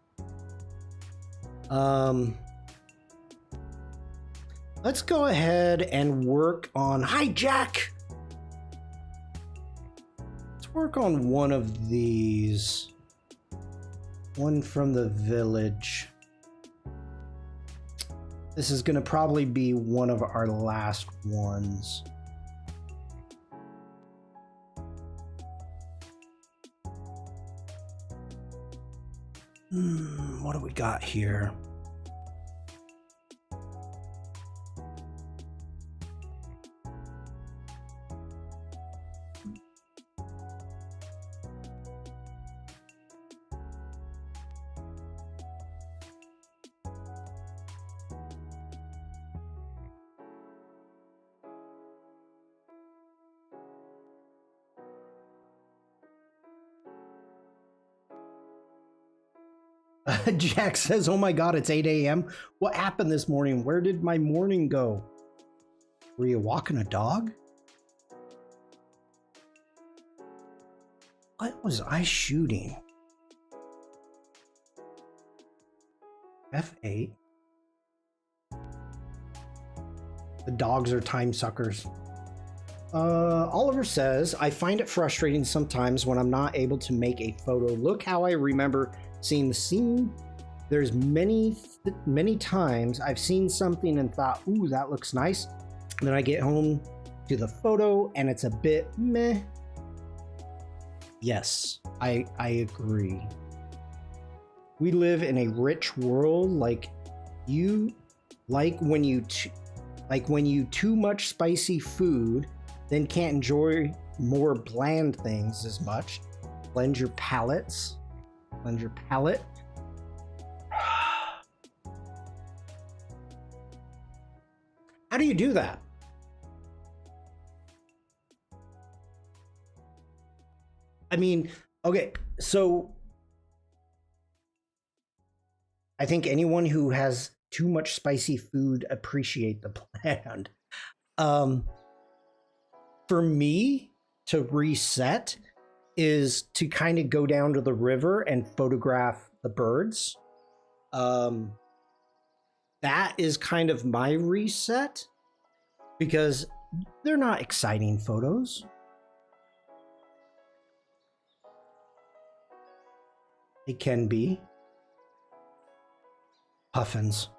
Let's go ahead and work on... Hi, Jack! Let's work on one of these. One from the village. This is going to probably be one of our last ones. What do we got here? Jack says, oh my God, it's 8 a.m. What happened this morning? Where did my morning go? Were you walking a dog? What was I shooting? F8. The dogs are time suckers. Oliver says, I find it frustrating sometimes when I'm not able to make a photo. Look how I remember seeing the scene. There's many times I've seen something and thought, ooh, that looks nice. And then I get home to the photo and it's a bit meh. Yes, I agree. We live in a rich world like when you too much spicy food, then can't enjoy more bland things as much. Blend your palates. Blend your palate. How do you do that? I mean, okay, so I think anyone who has too much spicy food appreciate the bland. For me to reset is to kind of go down to the river and photograph the birds. That is kind of my reset because they're not exciting photos. It can be. Puffins.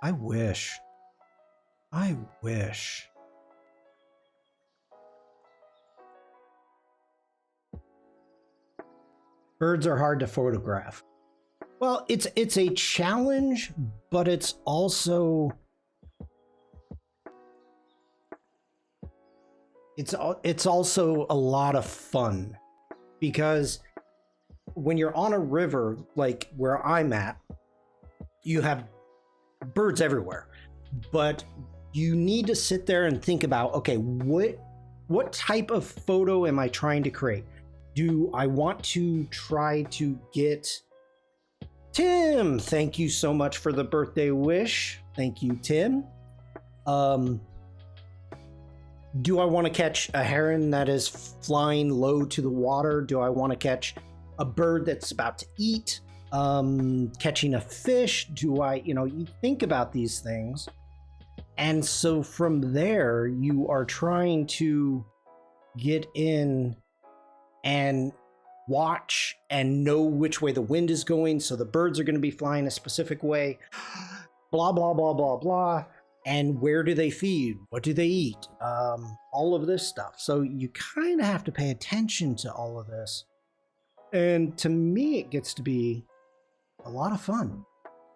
I wish. Birds are hard to photograph. Well, it's a challenge, but it's also a lot of fun because when you're on a river like where I'm at, you have birds everywhere, but you need to sit there and think about, okay, what type of photo am I trying to create? Do I want to try to get Tim? Thank you so much for the birthday wish. Thank you, Tim. Do I want to catch a heron that is flying low to the water? Do I want to catch a bird that's about to eat? Catching a fish? Do I, you think about these things. And so from there, you are trying to get in and watch and know which way the wind is going. So the birds are going to be flying a specific way, blah, blah, blah, blah, blah. And where do they feed? What do they eat? All of this stuff. So you kind of have to pay attention to all of this. And to me, it gets to be a lot of fun.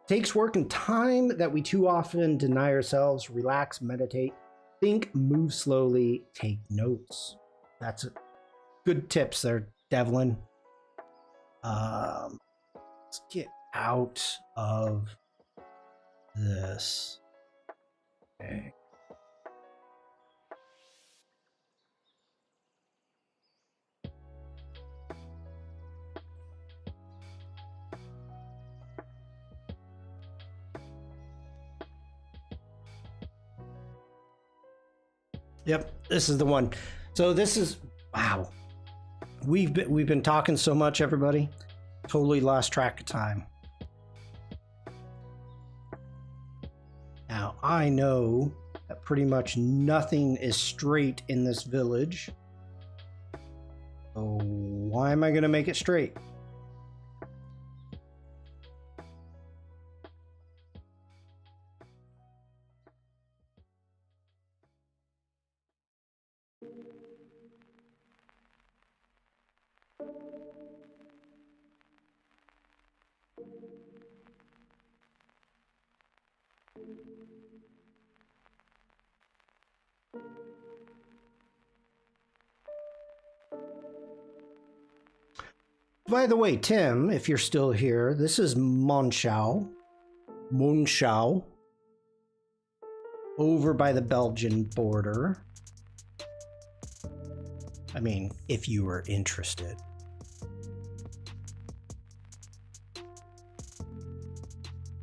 Takes work and time that we too often deny ourselves. Relax, meditate, think, move slowly, take notes. That's it. Good tips there, Devlin. Let's get out of this. Okay. Yep, this is the one. So this is, wow. We've been talking so much, everybody. Totally lost track of time. Now, I know that pretty much nothing is straight in this village. So why am I going to make it straight? By the way, Tim, if you're still here, this is Monschau. Monschau. Over by the Belgian border. I mean, if you were interested.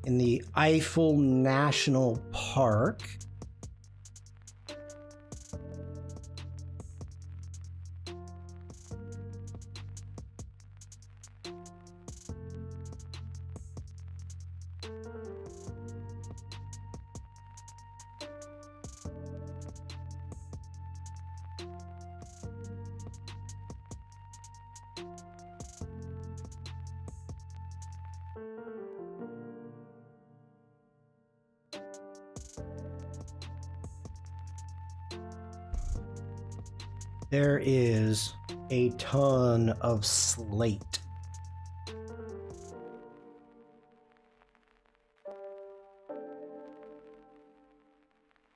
In the Eiffel National Park. there is a ton of slate.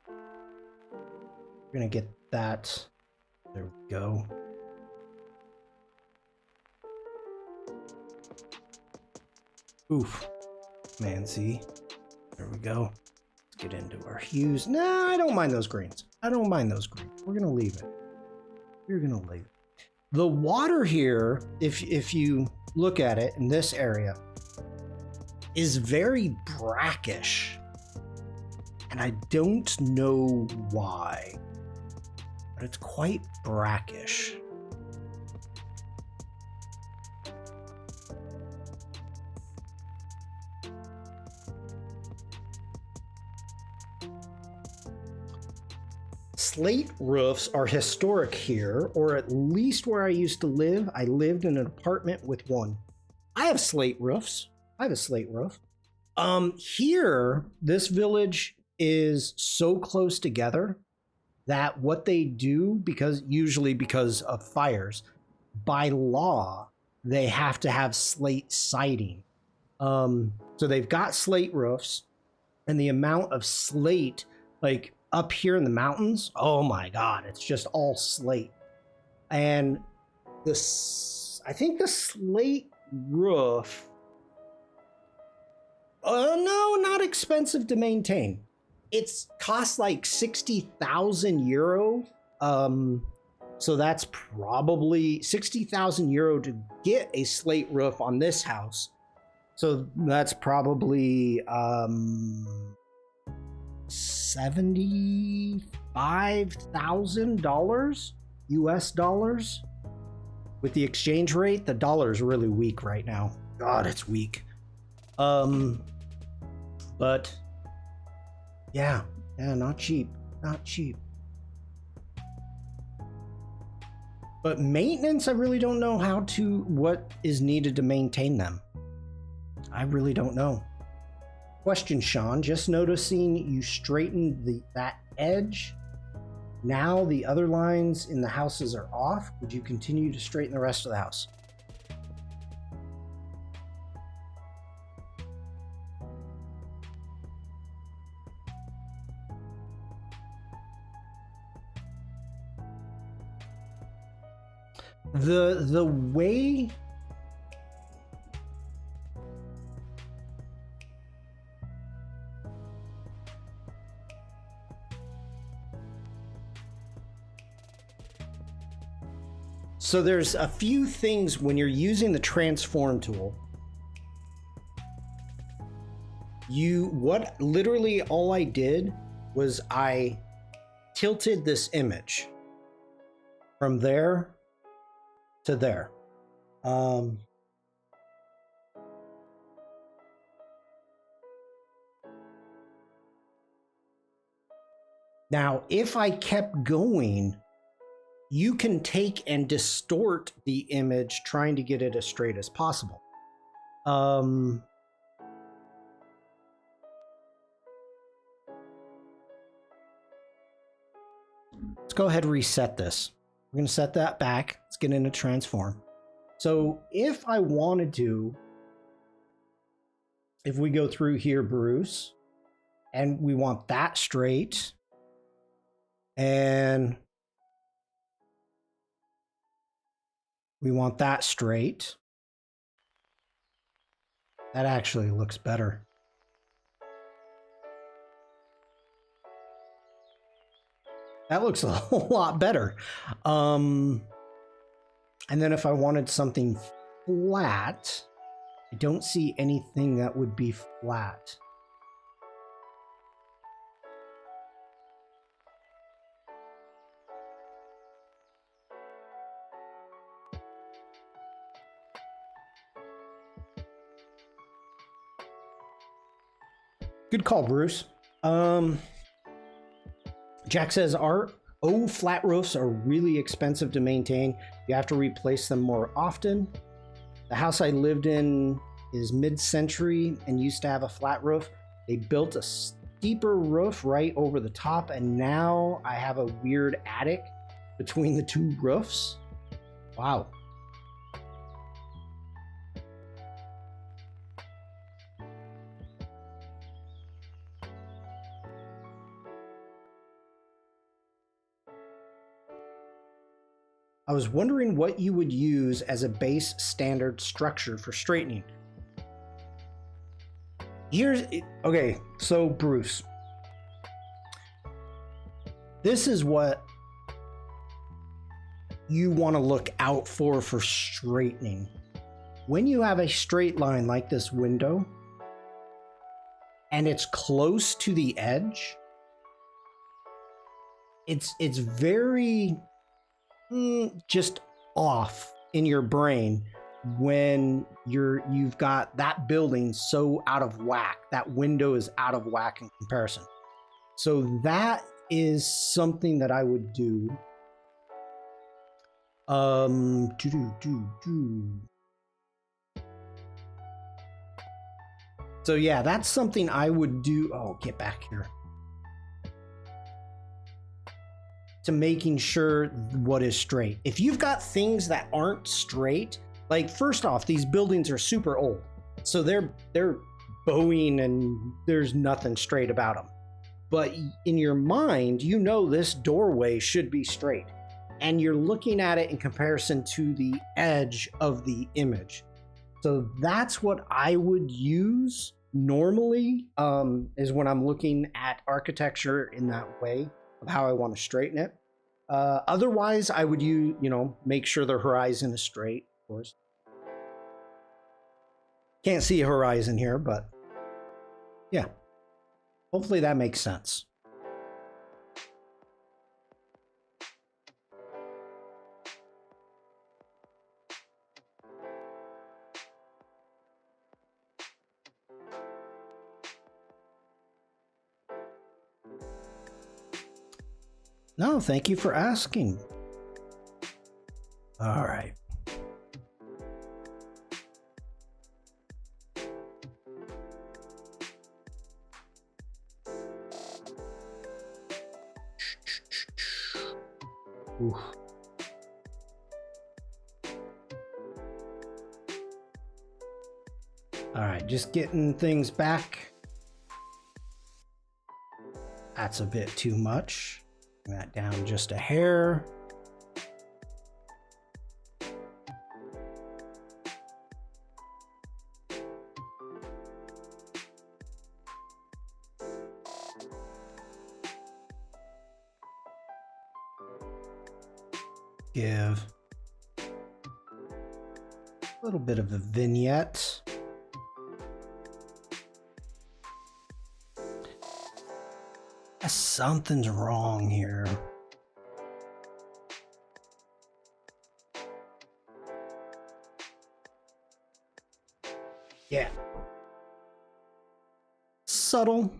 We're gonna get that. There we go. Oof. Man, see? There we go. Let's get into our hues. Nah, I don't mind those greens. I don't mind those greens. We're gonna leave it. We're gonna leave it. The water here, if you look at it in this area, is very brackish. And I don't know why, but it's quite brackish. Slate roofs are historic here, or at least where I used to live. I lived in an apartment with one. I have slate roofs. I have a slate roof. Here, this village is so close together that what they do, usually because of fires, by law, they have to have slate siding. So they've got slate roofs, and the amount of slate, like up here in the mountains, oh my God, it's just all slate. And this, I think the slate roof, no, not expensive to maintain. It's cost like 60,000 euro. So that's probably 60,000 euro to get a slate roof on this house. So that's probably $75,000 US dollars. With the exchange rate, the dollar is really weak right now. God, it's weak. But yeah, not cheap, not cheap. But maintenance, I really don't know what is needed to maintain them. I really don't know. Question, Shawn, just noticing you straightened that edge. Now the other lines in the houses are off. Would you continue to straighten the rest of the house? The way so there's a few things when you're using the transform tool. Literally all I did was I tilted this image from there to there. Now, if I kept going, you can take and distort the image trying to get it as straight as possible. Let's go ahead and reset this. We're going to set that back. Let's get into transform. So if I wanted to, if we go through here, Bruce, and we want that straight, and we want that straight, that actually looks better. That looks a whole lot better. And then if I wanted something flat, I don't see anything that would be flat. Good call, Bruce. Jack says, flat roofs are really expensive to maintain. You have to replace them more often. The house I lived in is mid-century and used to have a flat roof. They built a steeper roof right over the top, and now I have a weird attic between the two roofs. Wow. I was wondering what you would use as a base standard structure for straightening. Okay, so Bruce, this is what you want to look out for straightening. When you have a straight line like this window and it's close to the edge, it's very just off in your brain when you've got that building so out of whack. That window is out of whack in comparison. So that is something that I would do. So yeah, that's something I would do. Oh, get back here. To making sure what is straight. If you've got things that aren't straight, like first off, these buildings are super old. So they're bowing and there's nothing straight about them. But in your mind, you know this doorway should be straight. And you're looking at it in comparison to the edge of the image. So that's what I would use normally, is when I'm looking at architecture in that way of how I want to straighten it. Otherwise, I would make sure the horizon is straight, of course. Can't see a horizon here, but yeah. Hopefully that makes sense. No, thank you for asking. All right. Ooh. All right, just getting things back. That's a bit too much. Bring that down just a hair. Give a little bit of a vignette. Something's wrong here. Yeah. Subtle.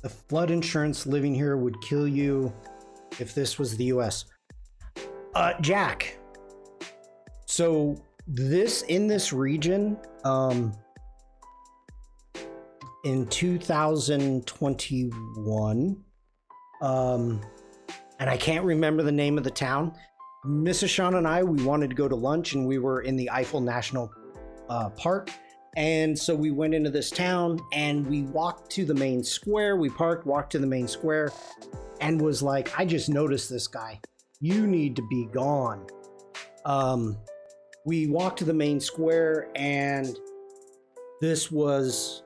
The flood insurance living here would kill you if this was the US. Jack. So in this region, in 2021, and I can't remember the name of the town. Mrs. Shawn and I, we wanted to go to lunch and we were in the Eiffel National Park. And so we went into this town and we walked to the main square. We parked, walked to the main square, and was like, I just noticed this guy. You need to be gone. We walked to the main square and this was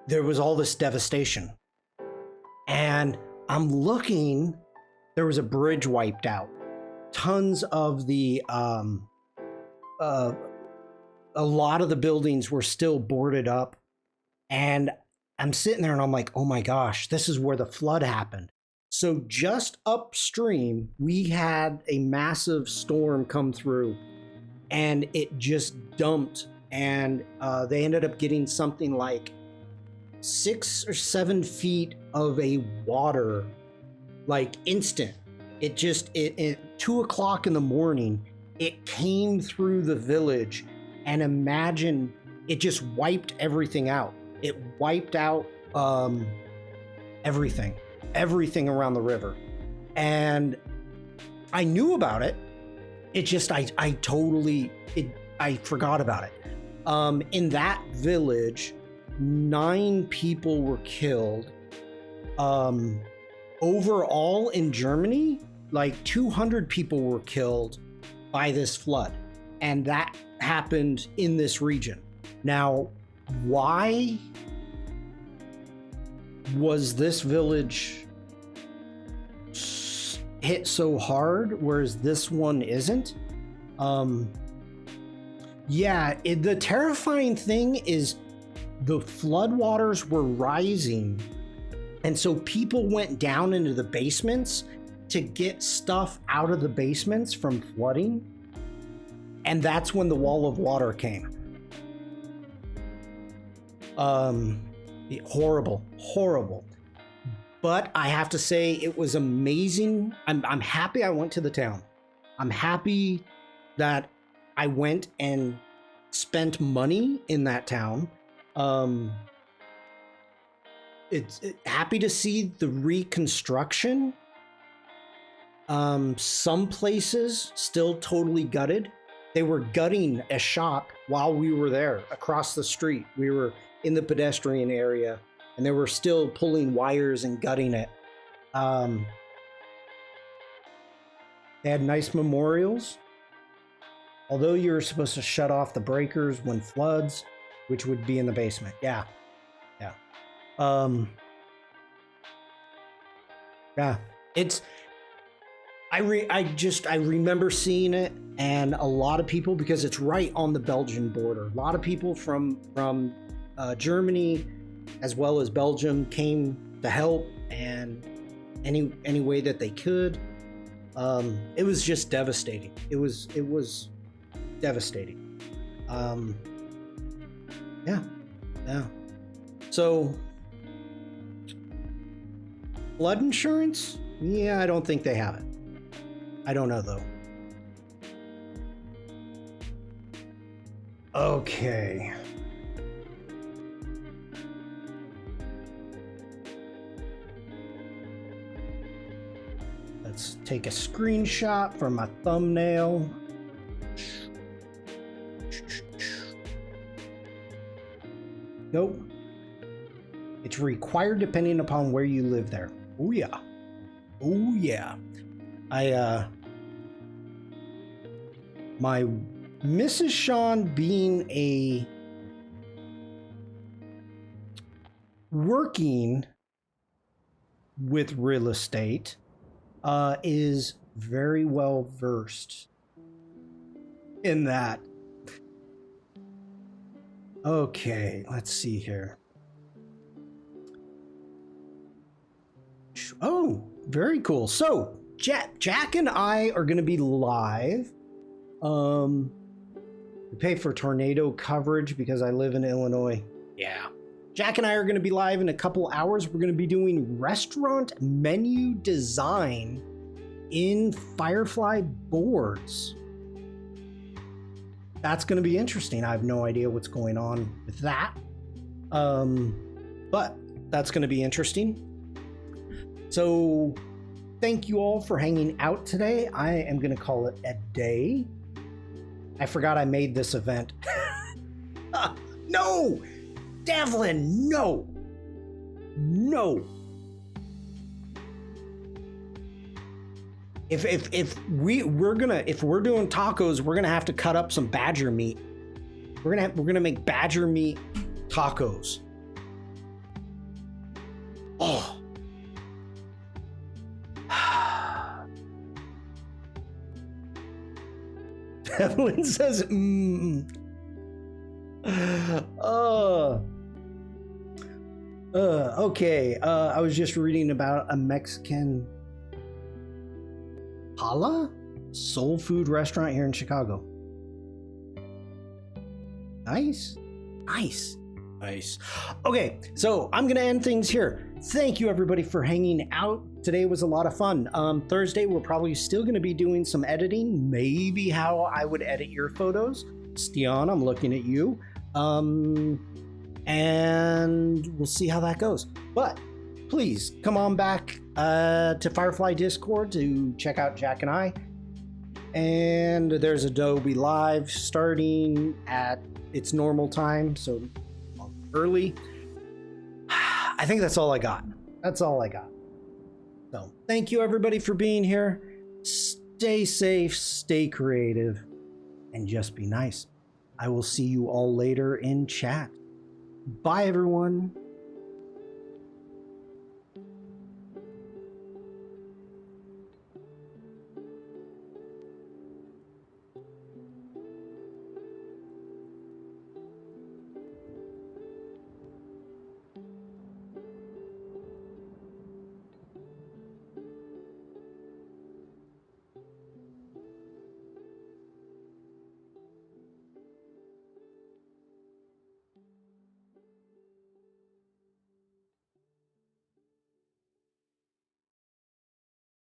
there was all this devastation. And I'm looking, there was a bridge wiped out. Tons of the a lot of the buildings were still boarded up. And I'm sitting there and I'm like, oh my gosh, this is where the flood happened. So just upstream, we had a massive storm come through and it just dumped. And they ended up getting something like 6 or 7 feet of a water like instant. It 2 o'clock in the morning, it came through the village, and imagine it just wiped everything out. It wiped out everything around the river. And I knew about it. It just, I forgot about it. In that village, 9 people were killed. Overall in Germany, like 200 people were killed by this flood. And that happened in this region. Now, why was this village hit so hard, whereas this one isn't? The terrifying thing is the floodwaters were rising, and so people went down into the basements to get stuff out of the basements from flooding, and that's when the wall of water came. Horrible. But I have to say, it was amazing. I'm happy I went to the town. I'm happy that I went and spent money in that town. It's happy to see the reconstruction. Some places still totally gutted. They were gutting a shop while we were there across the street. We were in the pedestrian area, and they were still pulling wires and gutting it. They had nice memorials. Although you're supposed to shut off the breakers when floods, which would be in the basement. Yeah. It's, I remember seeing it, and a lot of people, because it's right on the Belgian border, a lot of people from Germany as well as Belgium came to help, and any way that they could. It was just devastating. It was devastating. Yeah. So, flood insurance? Yeah, I don't think they have it. I don't know though. Okay. Let's take a screenshot for my thumbnail. Go. It's required depending upon where you live there. Oh yeah. My Mrs. Shawn, being a working with real estate, is very well versed in that. Okay, let's see here. Oh, very cool. So Jack and I are going to be live. We pay for tornado coverage because I live in Illinois. Yeah. Jack and I are going to be live in a couple hours. We're going to be doing restaurant menu design in Firefly boards. That's going to be interesting. I have no idea what's going on with that. But that's going to be interesting. So thank you all for hanging out today. I am going to call it a day. I forgot I made this event. No! Devlin, no! If we're doing tacos, we're gonna have to cut up some badger meat. We're gonna make badger meat tacos. Oh. Devlin says, okay. I was just reading about a Mexican Hala soul food restaurant here in Chicago. Nice. Nice. Okay, so I'm gonna end things here. Thank you everybody for hanging out. Today was a lot of fun. Thursday we're probably still gonna be doing some editing, maybe how I would edit your photos. Stian, I'm looking at you. And we'll see how that goes. But please come on back to Firefly Discord to check out Jack and I. And there's Adobe Live starting at its normal time, so early. I think that's all I got. That's all I got. So thank you everybody for being here. Stay safe, stay creative, and just be nice. I will see you all later in chat. Bye everyone.